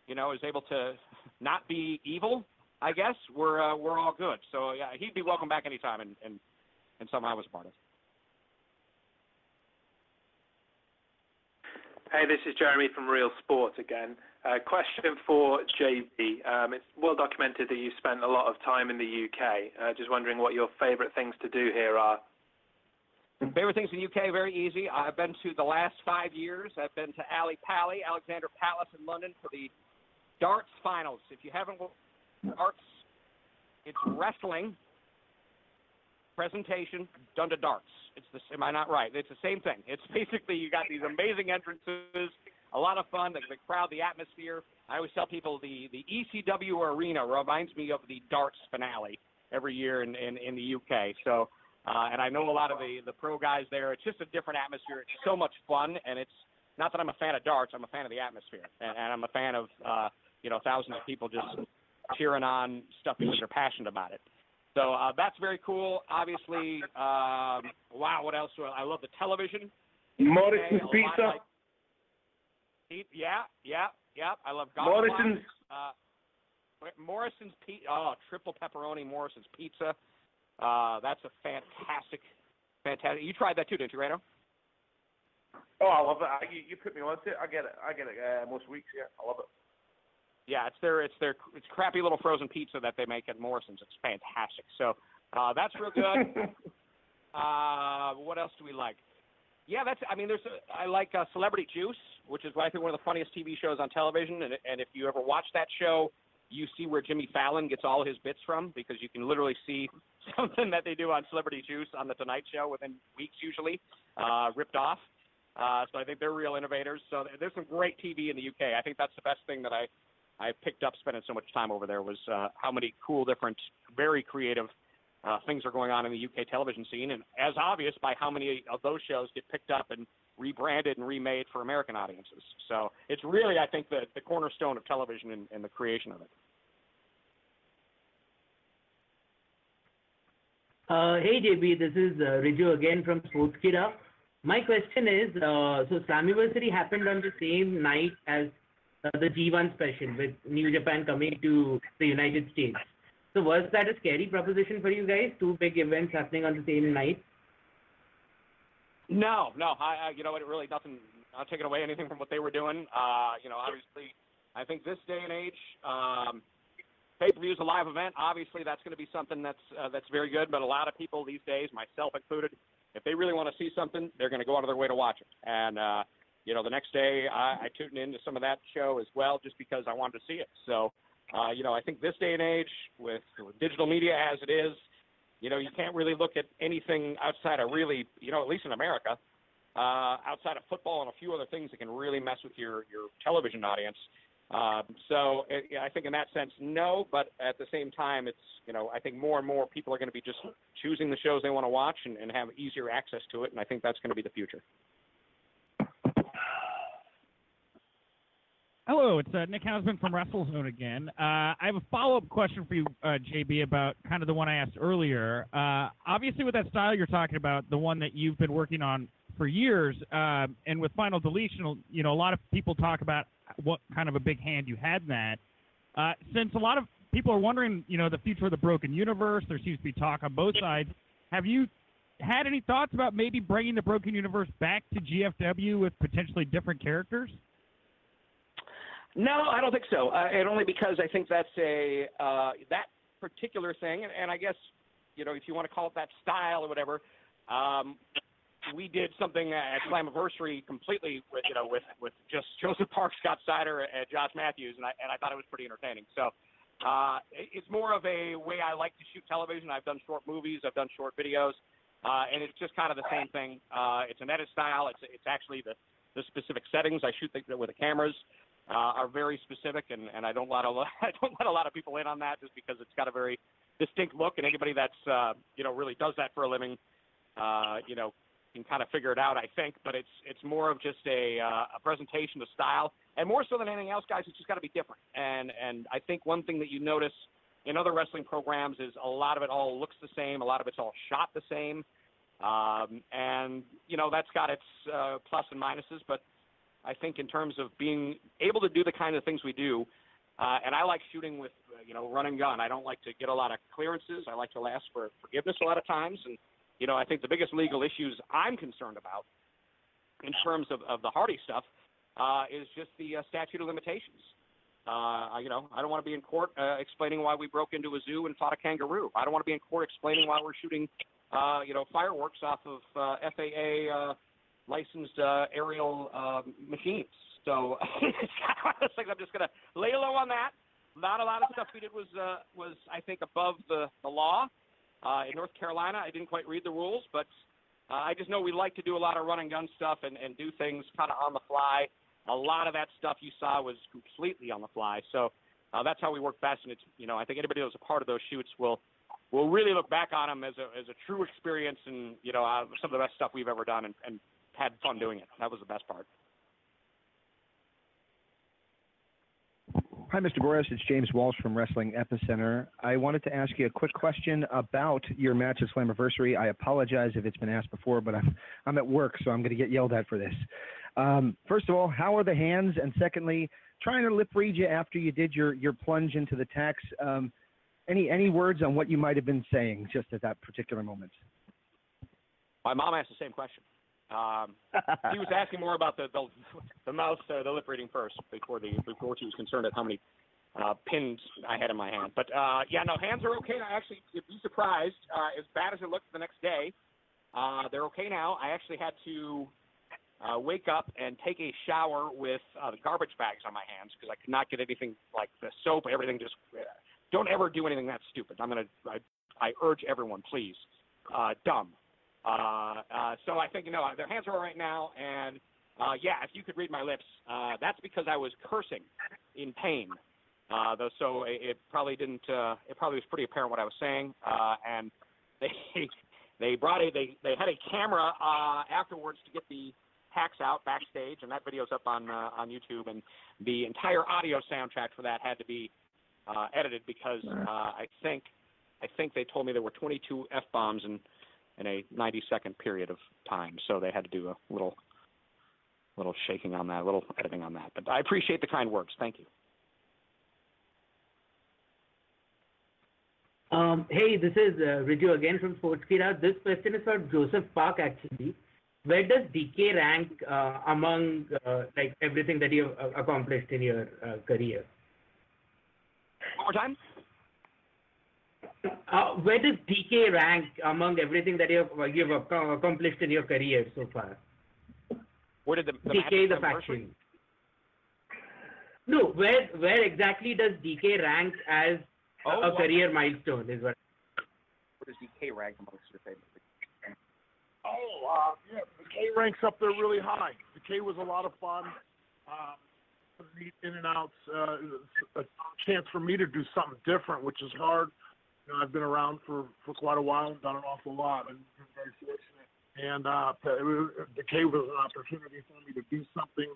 Speaker 4: is able to not be evil, I guess, we're all good. So, yeah, he'd be welcome back anytime and something I was a part of.
Speaker 14: Hey, this is Jeremy from Real Sports again. Question for JB. It's well documented that you spent a lot of time in the UK. Just wondering what your favourite things to do here are.
Speaker 4: Favorite things in the UK, very easy. I've been to the last 5 years. I've been to Alexander Palace in London for the darts finals. If you haven't watched darts, it's wrestling presentation done to darts. Am I not right? It's the same thing. It's basically, you got these amazing entrances, a lot of fun, the crowd, the atmosphere. I always tell people the ECW arena reminds me of the darts finale every year in the UK. So, and I know a lot of the pro guys there. It's just a different atmosphere. It's so much fun, and it's not that I'm a fan of darts. I'm a fan of the atmosphere, and I'm a fan of thousands of people just cheering on stuff because they're passionate about it. So that's very cool. Obviously, wow, what else? I love the television.
Speaker 7: Morrison's Pizza.
Speaker 4: Yeah. I love golf.
Speaker 7: Morrison's.
Speaker 4: Morrison's Pizza. Oh, triple pepperoni Morrison's Pizza. That's a fantastic. You tried that too, didn't you, Rado?
Speaker 7: Oh, I love it. You put me on to it. I get it most weeks. Yeah, I love it.
Speaker 4: Yeah, it's crappy little frozen pizza that they make at Morrison's. It's fantastic. So that's real good. What else do we like? Yeah, I like Celebrity Juice, which is I think one of the funniest TV shows on television. And if you ever watch that show, you see where Jimmy Fallon gets all his bits from, because you can literally see something that they do on Celebrity Juice on The Tonight Show within weeks usually, ripped off. So I think they're real innovators. So there's some great TV in the UK. I think that's the best thing that I picked up spending so much time over there was how many cool, different, very creative things are going on in the UK television scene, and as obvious by how many of those shows get picked up and rebranded and remade for American audiences. So it's really, I think, the cornerstone of television and the creation of it.
Speaker 8: Hey JB, this is Riju again from Sportskida. My question is, so Slammiversary happened on the same night as the G1 special with New Japan coming to the United States. So was that a scary proposition for you guys? Two big events happening on the same night?
Speaker 4: No. It really doesn't. Not taking away anything from what they were doing. Obviously, I think this day and age, pay-per-view is a live event. Obviously, that's going to be something that's very good. But a lot of people these days, myself included, if they really want to see something, they're going to go out of their way to watch it. And the next day, I tuned into some of that show as well, just because I wanted to see it. So. I think this day and age, with digital media as it is, you can't really look at anything outside of really, at least in America, outside of football and a few other things that can really mess with your television audience. So I think in that sense, no, but at the same time, it's, I think more and more people are going to be just choosing the shows they want to watch and have easier access to it, and I think that's going to be the future.
Speaker 6: Hello, it's Nick Hausman from WrestleZone again. I have a follow-up question for you, JB, about kind of the one I asked earlier. Obviously, with that style you're talking about, the one that you've been working on for years, and with Final Deletion, a lot of people talk about what kind of a big hand you had in that. Since a lot of people are wondering, the future of the Broken Universe, there seems to be talk on both sides. Have you had any thoughts about maybe bringing the Broken Universe back to GFW with potentially different characters?
Speaker 4: No, I don't think so, and only because I think that's that particular thing, and I guess, if you want to call it that style or whatever, we did something at Slammiversary completely with just Joseph Park, Scott Steiner, and Josh Matthews, and I thought it was pretty entertaining. So it's more of a way I like to shoot television. I've done short movies, I've done short videos, and it's just kind of the same thing. It's an edit style. It's actually the specific settings I shoot with the cameras. Are very specific, and I don't let a lot of people in on that, just because it's got a very distinct look, and anybody that's really does that for a living, can kind of figure it out, I think. But it's more of just a presentation of style, and more so than anything else, guys, it's just got to be different. And I think one thing that you notice in other wrestling programs is a lot of it all looks the same, a lot of it's all shot the same, and that's got its plus and minuses, but I think in terms of being able to do the kind of things we do, and I like shooting with, run and gun. I don't like to get a lot of clearances. I like to ask for forgiveness a lot of times. And, I think the biggest legal issues I'm concerned about in terms of the Hardy stuff is just the statute of limitations. I don't want to be in court explaining why we broke into a zoo and fought a kangaroo. I don't want to be in court explaining why we're shooting, fireworks off of FAA licensed aerial machines. So it's kind of one of those things. I'm just going to lay low on that. Not a lot of stuff we did was I think, above the law. In North Carolina, I didn't quite read the rules, but I just know we like to do a lot of run and gun stuff and do things kind of on the fly. A lot of that stuff you saw was completely on the fly. So that's how we work best. And it's, I think anybody that was a part of those shoots will really look back on them as a true experience, and some of the best stuff we've ever done, and had fun doing it. That was the best part.
Speaker 15: Hi, Mr. Borash. It's James Walsh from Wrestling Epicenter. I wanted to ask you a quick question about your match at Slammiversary. I apologize if it's been asked before, but I'm at work, so I'm going to get yelled at for this. First of all, how are the hands? And secondly, trying to lip read you after you did your plunge into the tax. Any words on what you might have been saying just at that particular moment?
Speaker 4: My mom asked the same question. He was asking more about the mouse, the lip reading first before she was concerned at how many pins I had in my hand. But yeah, no, hands are okay. I actually, you'd be surprised. As bad as it looked the next day, they're okay now. I actually had to wake up and take a shower with the garbage bags on my hands because I could not get anything like the soap. Everything just don't ever do anything that stupid. I urge everyone, please, dumb. So I think, their hands are all right now, and yeah, if you could read my lips, that's because I was cursing in pain. So it probably didn't, it probably was pretty apparent what I was saying, and they had a camera afterwards to get the hacks out backstage, and that video's up on YouTube, and the entire audio soundtrack for that had to be edited because I think they told me there were 22 F-bombs in a 90-second period of time. So they had to do a little shaking on that, a little editing on that. But I appreciate the kind words. Thank you.
Speaker 8: Hey, this is Riju again from Sportskeeda. This question is for Joseph Park, actually. Where does DK rank among like everything that you've accomplished in your career?
Speaker 4: One more time?
Speaker 8: Where does DK rank among everything that you've accomplished in your career so far?
Speaker 4: Where did the
Speaker 8: DK, the faction? No, where exactly does DK rank as a career milestone? Is what?
Speaker 4: Where does DK rank amongst your favorite?
Speaker 2: Yeah, the K ranks up there really high. The K was a lot of fun. Neat in and outs, a chance for me to do something different, which is hard. I've been around for quite a while and done an awful lot, and I'm very fortunate. And the K was an opportunity for me to do something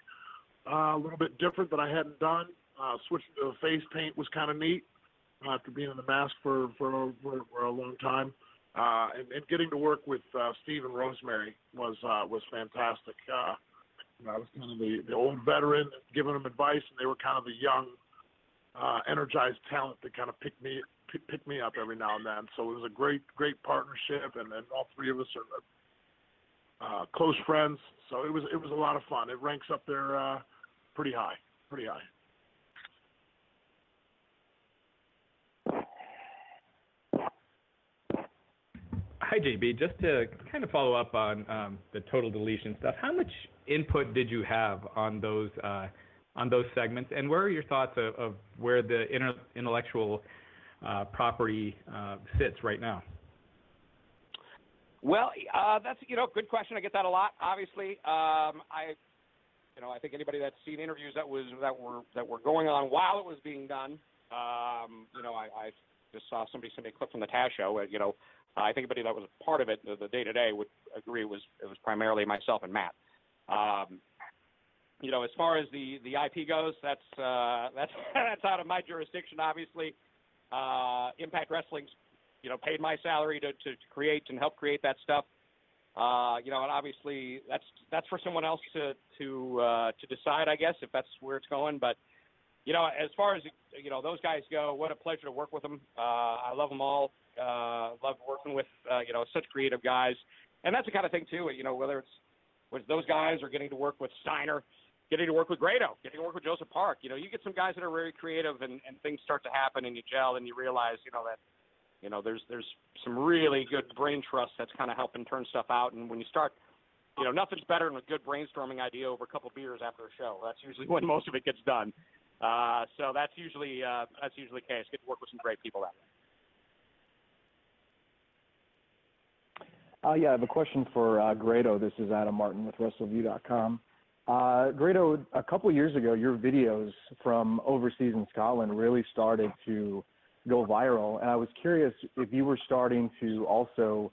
Speaker 2: a little bit different that I hadn't done. Switching to the face paint was kind of neat after being in the mask for a long time. And getting to work with Steve and Rosemary was fantastic. I was kind of the old veteran giving them advice, and they were kind of the young, energized talent that kind of picked me up every now and then. So it was a great partnership, and all three of us are close friends. So it was a lot of fun. It ranks up there pretty high.
Speaker 9: Hi, JB. Just to kind of follow up on the total deletion stuff, how much input did you have on those segments, and where are your thoughts of where the intellectual property sits right now?
Speaker 4: Well, that's good question. I get that a lot. Obviously, I think anybody that's seen interviews that were going on while it was being done, I just saw somebody send me a clip from the Taz show. I think anybody that was a part of it, the day-to-day, would agree it was primarily myself and Matt. As far as the IP goes, that's out of my jurisdiction, obviously. Impact Wrestling's, paid my salary to create and help create that stuff. And obviously that's for someone else to decide, I guess, if that's where it's going. But, as far as, those guys go, what a pleasure to work with them. I love them all. Love working with, such creative guys. And that's the kind of thing, too, whether it's with those guys or getting to work with Steiner, getting to work with Grado, getting to work with Joseph Park. You get some guys that are very creative and things start to happen and you gel and you realize, that, there's some really good brain trust that's kind of helping turn stuff out. And when you start, nothing's better than a good brainstorming idea over a couple of beers after a show. That's usually when most of it gets done. So that's usually the case. Get to work with some great people that way.
Speaker 16: Yeah, I have a question for Grado. This is Adam Martin with WrestleView.com. Grado, a couple of years ago, your videos from overseas in Scotland really started to go viral, and I was curious if you were starting to also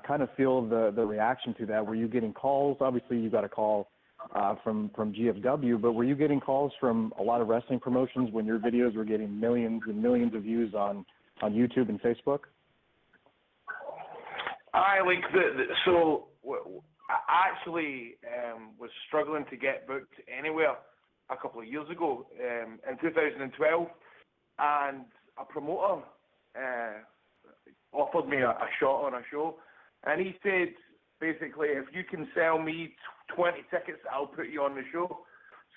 Speaker 16: kind of feel the reaction to that. Were you getting calls? Obviously, you got a call from GFW, but were you getting calls from a lot of wrestling promotions when your videos were getting millions and millions of views on YouTube and Facebook?
Speaker 7: I actually was struggling to get booked anywhere a couple of years ago in 2012, and a promoter offered me a shot on a show, and he said, basically, if you can sell me 20 tickets, I'll put you on the show.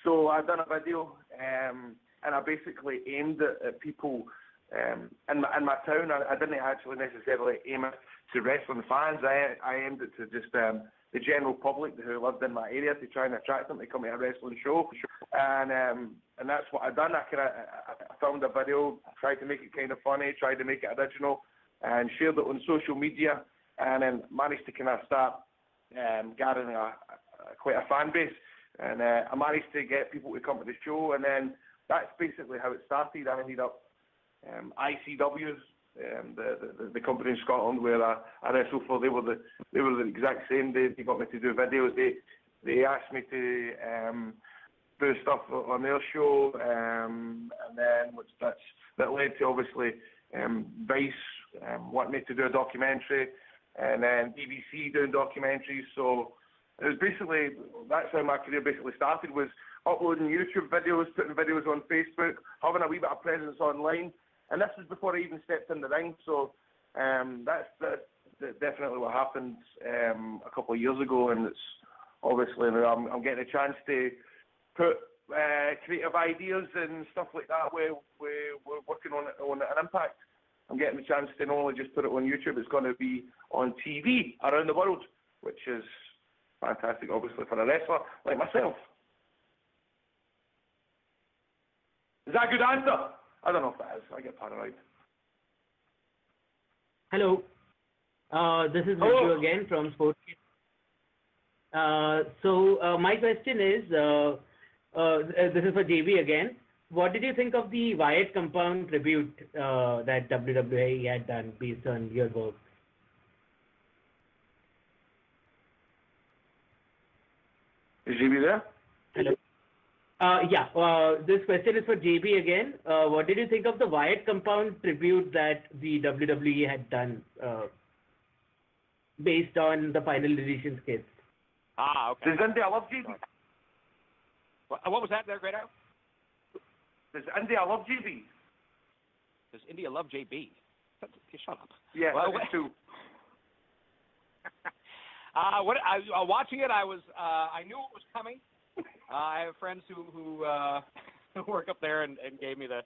Speaker 7: So I done a video, and I basically aimed at people in my town. I didn't actually necessarily aim it to wrestling fans. I aimed it to just the general public who lived in my area, to try and attract them to come to a wrestling show. And that's what I done. I filmed a video, tried to make it kind of funny, tried to make it original, and shared it on social media, and then managed to kind of start gathering quite a fan base. And I managed to get people to come to the show, and then that's basically how it started. I ended up ICW's, the company in Scotland where I wrestled for. They were the exact same. They got me to do videos. They asked me to do stuff on their show, and then that led to obviously Vice wanting me to do a documentary, and then BBC doing documentaries. So it was basically, that's how my career basically started, was uploading YouTube videos, putting videos on Facebook, having a wee bit of presence online. And this was before I even stepped in the ring. So that's definitely what happened a couple of years ago. And it's obviously I'm getting a chance to put creative ideas and stuff like that where we're working on an impact. I'm getting the chance to not only just put it on YouTube, it's going to be on TV around the world, which is fantastic, obviously, for a wrestler like myself. Is that a good answer? I don't know if that is. I get paranoid.
Speaker 8: Hello. This is Raju again from Sports. So my question is, this is for JB again. What did you think of the Wyatt Compound tribute that WWE had done based on your work?
Speaker 7: Is JB there?
Speaker 8: Hello. This question is for JB again. What did you think of the Wyatt Compound tribute that the WWE had done based on the final edition skits?
Speaker 4: Okay.
Speaker 7: Does India love JB?
Speaker 4: What was that there, Grado?
Speaker 7: Does India love JB?
Speaker 4: Does India love JB? Shut up.
Speaker 7: Yeah,
Speaker 4: well,
Speaker 7: that's true.
Speaker 4: Watching it, I knew it was coming. I have friends who work up there and gave me the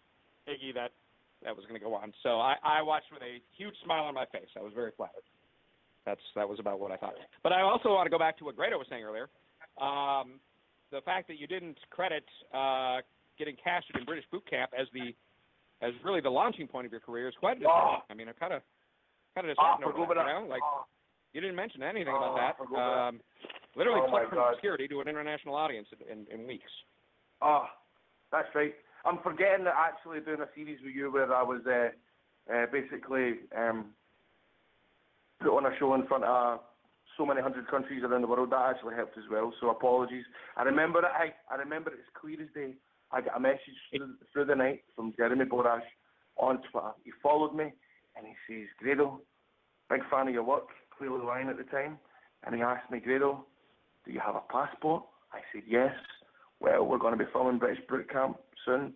Speaker 4: higgy that was going to go on. So I watched with a huge smile on my face. I was very flattered. That was about what I thought. But I also want to go back to what Grado was saying earlier. The fact that you didn't credit getting casted in British boot camp as really the launching point of your career is quite a disappointment. I mean, I'm kind of disappointed over that, you know? Like, you didn't mention anything about that. Literally plucked from obscurity to an international audience in weeks.
Speaker 7: Oh, that's right. I'm forgetting that actually doing a series with you where I was basically put on a show in front of so many hundred countries around the world. That actually helped as well. So apologies. I remember it. I remember it as clear as day. I got a message through the night from Jeremy Borash on Twitter. He followed me and he says, "Grado, big fan of your work, clearly lying at the time." And he asked me, "Grado, do you have a passport?" I said, "Yes." "Well, we're going to be filming British Boot Camp soon.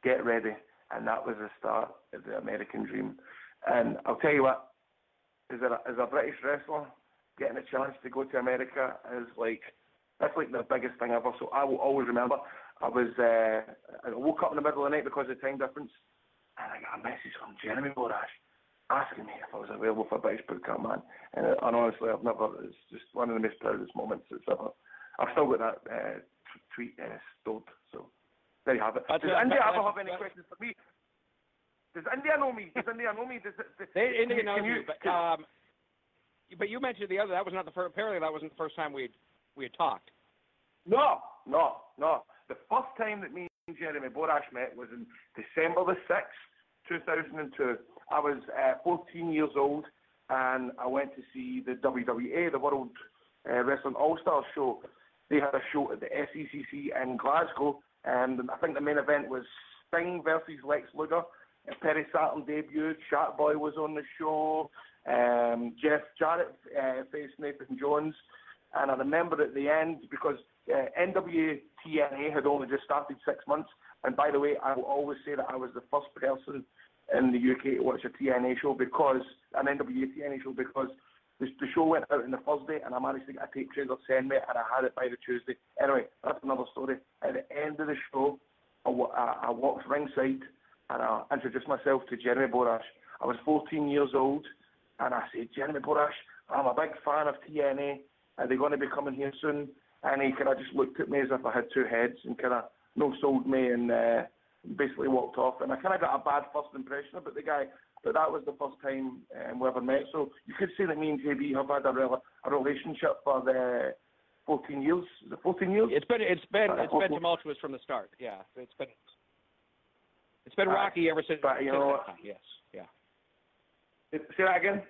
Speaker 7: Get ready." And that was the start of the American dream. And I'll tell you what, as a British wrestler, getting a chance to go to America is that's like the biggest thing ever. So I will always remember. I woke up in the middle of the night because of the time difference, and I got a message from Jeremy Borash asking me if I was available for British Boot Camp, man. And honestly, it's just one of the most proudest moments it's ever. I've still got that tweet stored. So there you have it. Does India ever have any questions for me? Does India know me? India
Speaker 4: knows you, but you mentioned that was not apparently that wasn't the first time we had talked.
Speaker 7: No. The first time that me and Jeremy Borash met was in December the 6th, 2002. I was 14 years old, and I went to see the WWE, the World Wrestling All-Star show. they had a show at the SECC in Glasgow, and I think the main event was Sting versus Lex Luger. Perry Saturn debuted, Shark Boy was on the show, Jeff Jarrett faced Nathan Jones, and I remember at the end, because NWTNA had only just started 6 months, and by the way, I will always say that I was the first person in the UK to watch a TNA show, because an NWA TNA show, because the show went out on the Thursday, and I managed to get a tape trader send me, and I had it by the Tuesday. Anyway, that's another story. At the end of the show, I walked ringside, and I introduced myself to Jeremy Borash. I was 14 years old, and I said, Jeremy Borash, I'm a big fan of TNA. Are they going to be coming here soon? And he kind of just looked at me as if I had two heads and kind of no-sold me and basically walked off. And I kind of got a bad first impression about the guy, but that was the first time we ever met. So you could say that me and JB have had a relationship for the 14 years. Is it 14 years?
Speaker 4: It's been tumultuous from the start. Yeah, it's been rocky ever since.
Speaker 7: But, you know,
Speaker 4: that time. Yes, yeah.
Speaker 7: Say that again.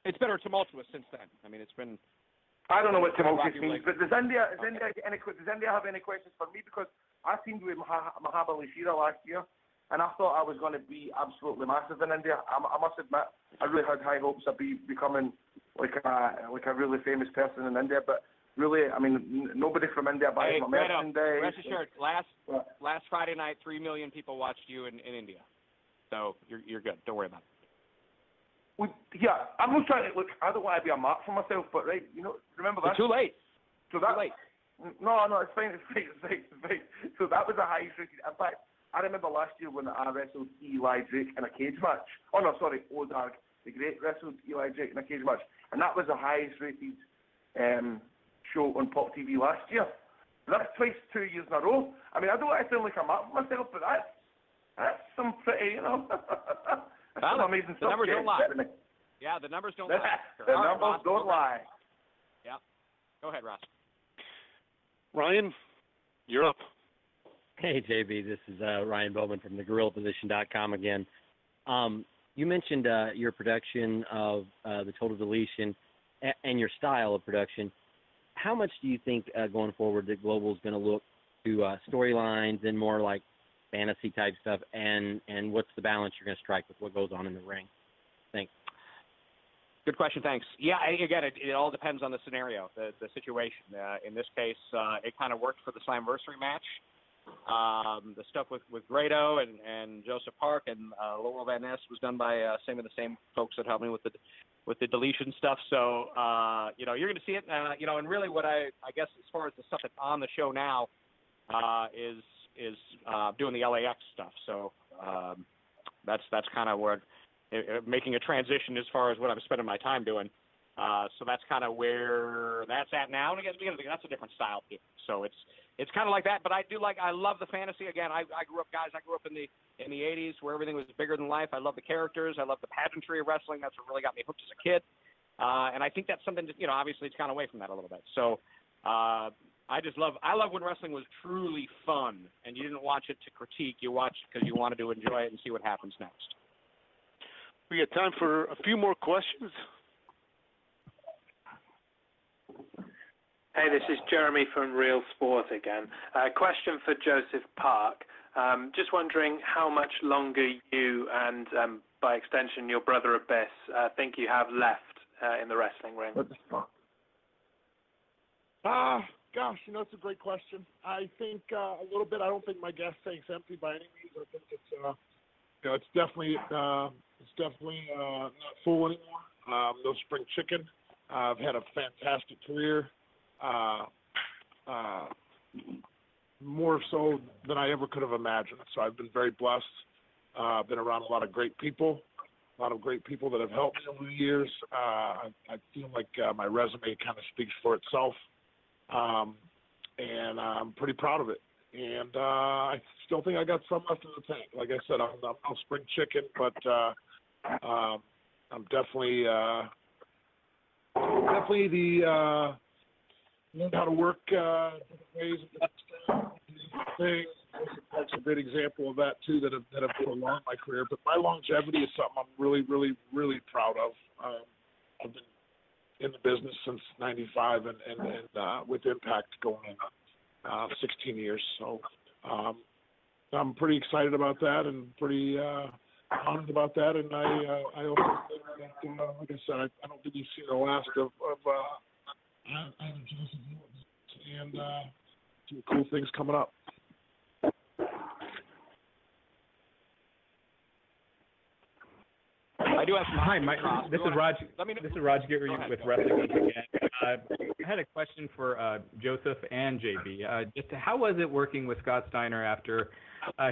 Speaker 4: It's been tumultuous since then. I mean, it's been.
Speaker 7: I don't know what tumultuous means, but does India have any questions for me? Because I teamed with Mahabali Shira last year, and I thought I was going to be absolutely massive in India. I must admit, I really had high hopes of becoming like a really famous person in India, but really, I mean, nobody from India buys my merchandise.
Speaker 4: Rest assured, last Friday night, 3 million people watched you in India, so you're good. Don't worry about it.
Speaker 7: Yeah, I'm not trying to look. I don't want to be a mark for myself, but right, you know, remember that.
Speaker 4: It's too late.
Speaker 7: So that. Too late. No, it's fine. It's fine. So that was the highest rated. In fact, I remember last year when I wrestled Eli Drake in a cage match. Oh no, sorry, Odarg the Great wrestled Eli Drake in a cage match, and that was the highest rated show on Pop TV last year. That's twice 2 years in a row. I mean, I don't want to sound like a mark for myself, but that's some pretty, you know. That's some amazing stuff.
Speaker 4: The numbers don't lie. Yeah, the numbers don't lie.
Speaker 7: The numbers don't lie.
Speaker 4: Yeah. Go ahead, Ross.
Speaker 3: Ryan, you're up.
Speaker 12: Hey, JB. This is Ryan Bowman from thegorillaposition.com again. You mentioned your production of the Total Deletion and your style of production. How much do you think going forward that Global is going to look to storylines and more like fantasy type stuff, and what's the balance you're going to strike with what goes on in the ring? Thanks.
Speaker 4: Good question. Thanks. Yeah, again, it all depends on the scenario, the situation. In this case, it kind of worked for the Slammiversary match. The stuff with Grado and Joseph Park and Laurel Van Ness was done by some of the same folks that helped me with the deletion stuff. So you're going to see it. And really, what I guess as far as the stuff that's on the show now is doing the LAX stuff. So that's kind of where making a transition as far as what I'm spending my time doing. So that's kind of where that's at now. And again, that's a different style too. So it's kind of like that. But I love the fantasy. Again, I grew up in the 80s where everything was bigger than life. I love the characters. I love the pageantry of wrestling. That's what really got me hooked as a kid. And I think that's something that, obviously it's gone away from that a little bit. So I love when wrestling was truly fun and you didn't watch it to critique. You watched it because you wanted to enjoy it and see what happens next.
Speaker 3: We got time for a few more questions.
Speaker 14: Hey, this is Jeremy from Real Sport again. Question for Joseph Park. Just wondering how much longer you and, by extension, your brother Abyss think you have left in the wrestling ring.
Speaker 2: What the fuck? Gosh, it's a great question. I think a little bit. I don't think my gas tank's empty by any means. I think it's definitely not full anymore. No spring chicken. I've had a fantastic career. More so than I ever could have imagined. So I've been very blessed. I've been around a lot of great people that have helped me over the years. I feel like my resume kind of speaks for itself. And I'm pretty proud of it. And I still think I got some left in the tank. Like I said, I'm no spring chicken, but I'm definitely learned how to work different ways and different things. That's a great example of that too that have prolonged my career. But my longevity is something I'm really, really, really proud of. I've been in the business since '95, and with Impact going in 16 years. So I'm pretty excited about that and pretty honored about that. And I also think that, like I said, I don't think you've seen the last of Ivan Joseph and some cool things coming up.
Speaker 4: I do have some.
Speaker 9: Hi, Mike. This is Raj. This is Raj Giri with Wrestling again. I had a question for Joseph and JB. Just how was it working with Scott Steiner after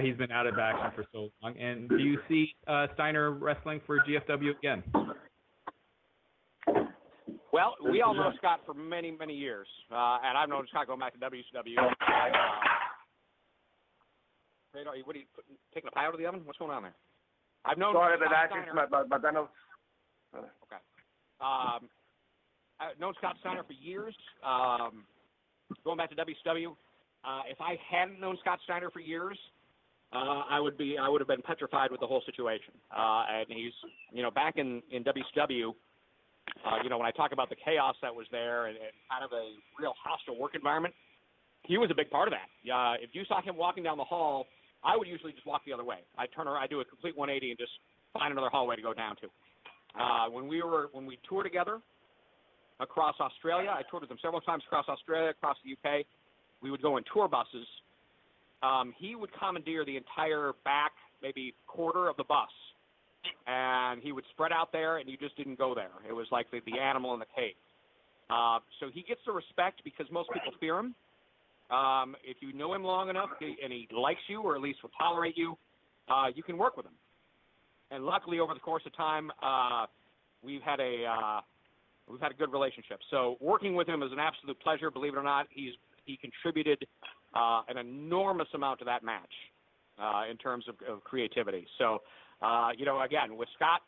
Speaker 9: he's been out of action for so long? And do you see Steiner wrestling for GFW again?
Speaker 4: Well, we all know Scott for many, many years, and I've known Scott going back to WCW. What are you taking a pie out of the oven? What's going on there? I've known.
Speaker 7: Sorry about
Speaker 4: Scott
Speaker 7: that.
Speaker 4: Steiner.
Speaker 7: Just my dinner.
Speaker 4: Okay. I've known Scott Steiner for years. Going back to WCW, if I hadn't known Scott Steiner for years, I would have been petrified with the whole situation. And he's, back in WCW. When I talk about the chaos that was there and kind of a real hostile work environment, he was a big part of that. If you saw him walking down the hall, I would usually just walk the other way. I'd turn around, I'd do a complete 180 and just find another hallway to go down to. When we toured together across Australia, I toured with him several times across Australia, across the UK. We would go in tour buses. He would commandeer the entire back, maybe quarter of the bus, and he would spread out there, and you just didn't go there. It was like the animal in the cave. So he gets the respect because most people fear him. If you know him long enough and he likes you, or at least will tolerate you, you can work with him. And luckily, over the course of time, we've had a good relationship. So working with him is an absolute pleasure. Believe it or not, he contributed an enormous amount to that match in terms of creativity. So again, with Scott,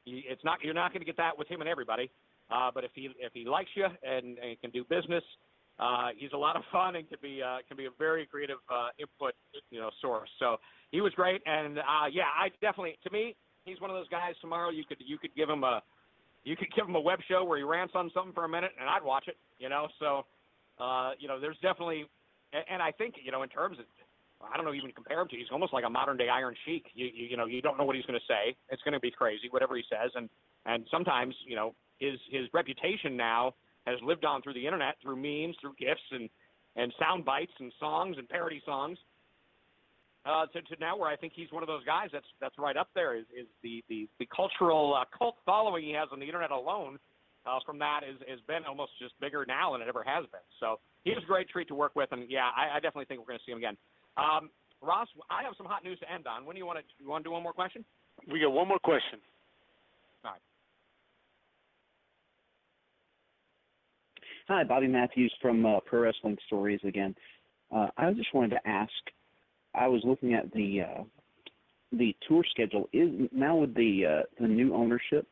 Speaker 4: you're not going to get that with him and everybody. But if he likes you and can do business. He's a lot of fun and can be a very creative input, source. So he was great, and I definitely, to me, he's one of those guys. Tomorrow you could give him a web show where he rants on something for a minute, and I'd watch it. So there's definitely, and I think in terms of, I don't know, even compare him to, he's almost like a modern day Iron Sheik. You don't know what he's going to say. It's going to be crazy, whatever he says, and sometimes his reputation now has lived on through the internet, through memes, through GIFs and sound bites and songs and parody songs, to now where I think he's one of those guys that's right up there. Is the cultural cult following he has on the internet alone from that has been almost just bigger now than it ever has been. So he was a great treat to work with, and I definitely think we're going to see him again. Ross, I have some hot news to end on. When do you want to do one more question?
Speaker 3: We got one more question.
Speaker 4: All right.
Speaker 13: Hi, Bobby Matthews from Pro Wrestling Stories again. I just wanted to ask, I was looking at the tour schedule. Is now with the new ownership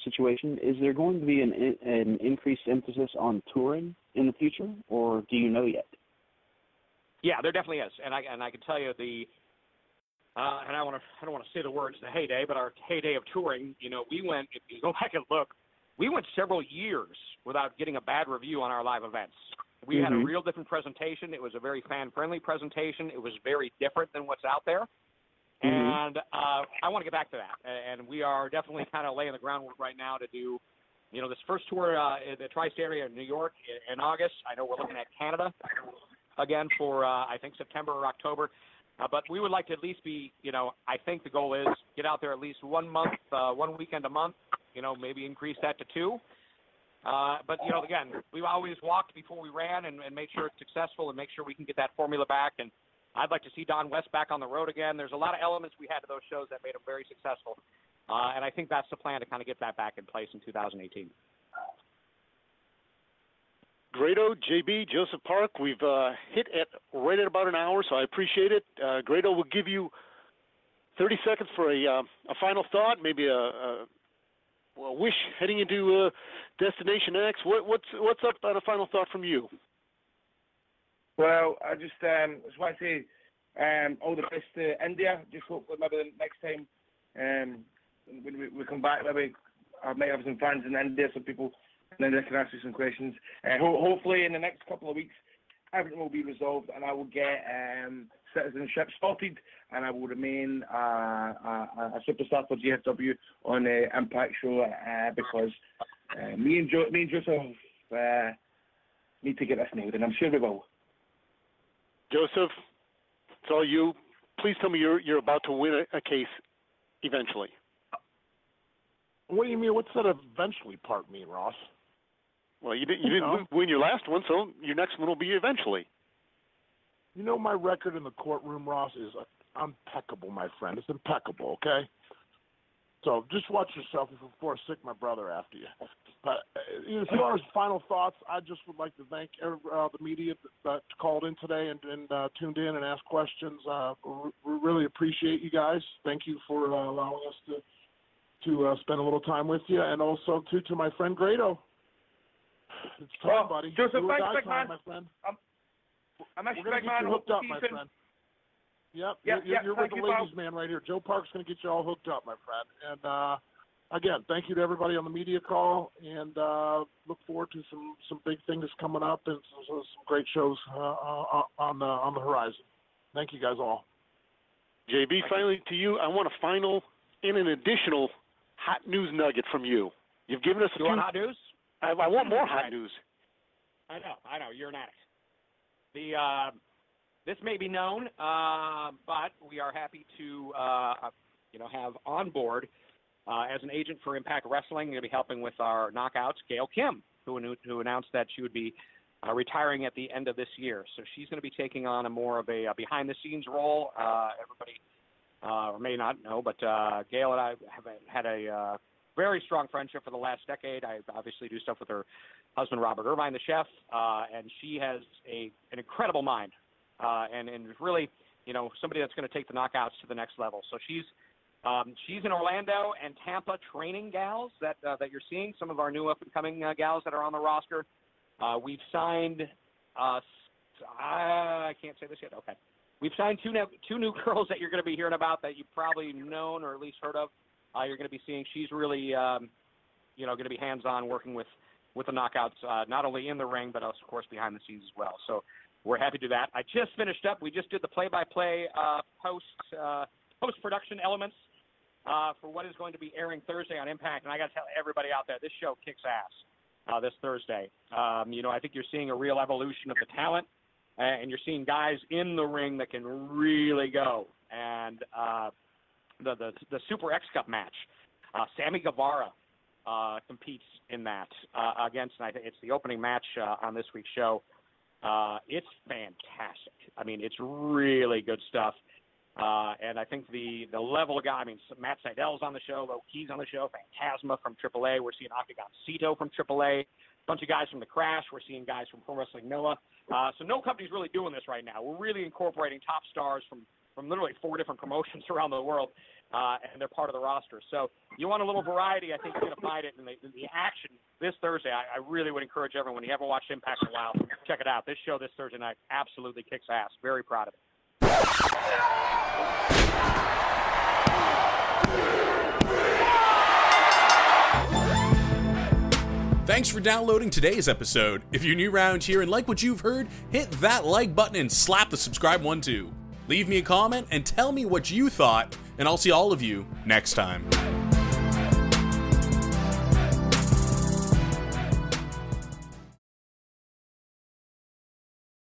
Speaker 13: situation, is there going to be an increased emphasis on touring in the future, or do you know yet?
Speaker 4: Yeah, there definitely is, and I can tell you and I don't want to say the words the heyday, but our heyday of touring. We went. If you go back and look, we went several years without getting a bad review on our live events. We had a real different presentation. It was a very fan-friendly presentation. It was very different than what's out there. And I want to get back to that. And we are definitely kind of laying the groundwork right now to do, this first tour in the tri-state area in New York in August. I know we're looking at Canada again for, I think, September or October. But we would like to at least be, I think the goal is get out there at least 1 month, one weekend a month, maybe increase that to 2. But, again, we've always walked before we ran and made sure it's successful and make sure we can get that formula back. And I'd like to see Don West back on the road again. There's a lot of elements we had to those shows that made them very successful. And I think that's the plan to kind of get that back in place in 2018.
Speaker 3: Grado, JB, Joseph Park, we've hit right at about an hour, so I appreciate it. Grado will give you 30 seconds for a final thought, maybe a wish heading into Destination X. What's up on a final thought from you?
Speaker 7: Well, I just want to say all the best to India. Just hope that maybe the next time when we come back, maybe I might have some fans in India, some people in India can ask you some questions. Hopefully in the next couple of weeks, everything will be resolved, and I will get citizenship sorted, and I will remain a superstar for GFW on the Impact show because me and Joseph need to get this nailed, and I'm sure we will.
Speaker 3: Joseph, it's all you. Please tell me you're about to win a case eventually.
Speaker 2: What do you mean? What's that eventually part mean, Ross?
Speaker 3: Well, you didn't win your last one, so your next one will be eventually.
Speaker 2: You know, my record in the courtroom, Ross, is impeccable, my friend. It's impeccable, okay? So just watch yourself before I sick my brother after you. But as far as final thoughts, I just would like to thank the media that called in today and tuned in and asked questions. We really appreciate you guys. Thank you for allowing us to spend a little time with you, and also to my friend Grado. It's time, buddy.
Speaker 7: Joseph, thanks, big
Speaker 2: time,
Speaker 7: man.
Speaker 2: my friend.
Speaker 7: I'm actually
Speaker 2: We're going to get you hooked up, my friend. Yep, you're with the ladies' man right here. Joe Park's going to get you all hooked up, my friend. And again, thank you to everybody on the media call, and look forward to some big things coming up and some great shows on the horizon. Thank you guys all.
Speaker 3: JB, finally to you, I want a final and an additional hot news nugget from you. You've given us
Speaker 4: You want hot news?
Speaker 3: I want more hot news.
Speaker 4: I know. You're an addict. This may be known, but we are happy to, have on board as an agent for Impact Wrestling, going to be helping with our knockouts, Gail Kim, who announced that she would be retiring at the end of this year. So she's going to be taking on a more of a behind-the-scenes role. Everybody may not know, but Gail and I have had a very strong friendship for the last decade. I obviously do stuff with her husband, Robert Irvine, the chef, and she has an incredible mind and really, somebody that's going to take the knockouts to the next level. So she's in Orlando and Tampa training gals that you're seeing, some of our new up-and-coming gals that are on the roster. We've signed, I can't say this yet, okay. We've signed two new girls that you're going to be hearing about that you've probably known or at least heard of. You're going to be seeing. She's really, going to be hands-on working with the knockouts, not only in the ring, but also, of course, behind the scenes as well. So we're happy to do that. I just finished up. We just did the play-by-play post-production elements for what is going to be airing Thursday on Impact. And I got to tell everybody out there, this show kicks ass this Thursday. I think you're seeing a real evolution of the talent, and you're seeing guys in the ring that can really go. And the Super X Cup match, Sammy Guevara competes in that against, and I think it's the opening match on this week's show. It's fantastic. I mean, it's really good stuff. And I think the level of guy, Matt Seidel's on the show, Low Key's on the show, Phantasma from AAA. We're seeing Octagon Cito from AAA. A bunch of guys from The Crash. We're seeing guys from Pro Wrestling Noah. So no company's really doing this right now. We're really incorporating top stars from literally 4 different promotions around the world, and they're part of the roster. So you want a little variety, I think you're going to find it in the action this Thursday. I really would encourage everyone, when you haven't watched Impact in a while, check it out. This show this Thursday night absolutely kicks ass. Very proud of it.
Speaker 1: Thanks for downloading today's episode. If you're new around here and like what you've heard, hit that like button and slap the subscribe one too. Leave me a comment and tell me what you thought, and I'll see all of you next time.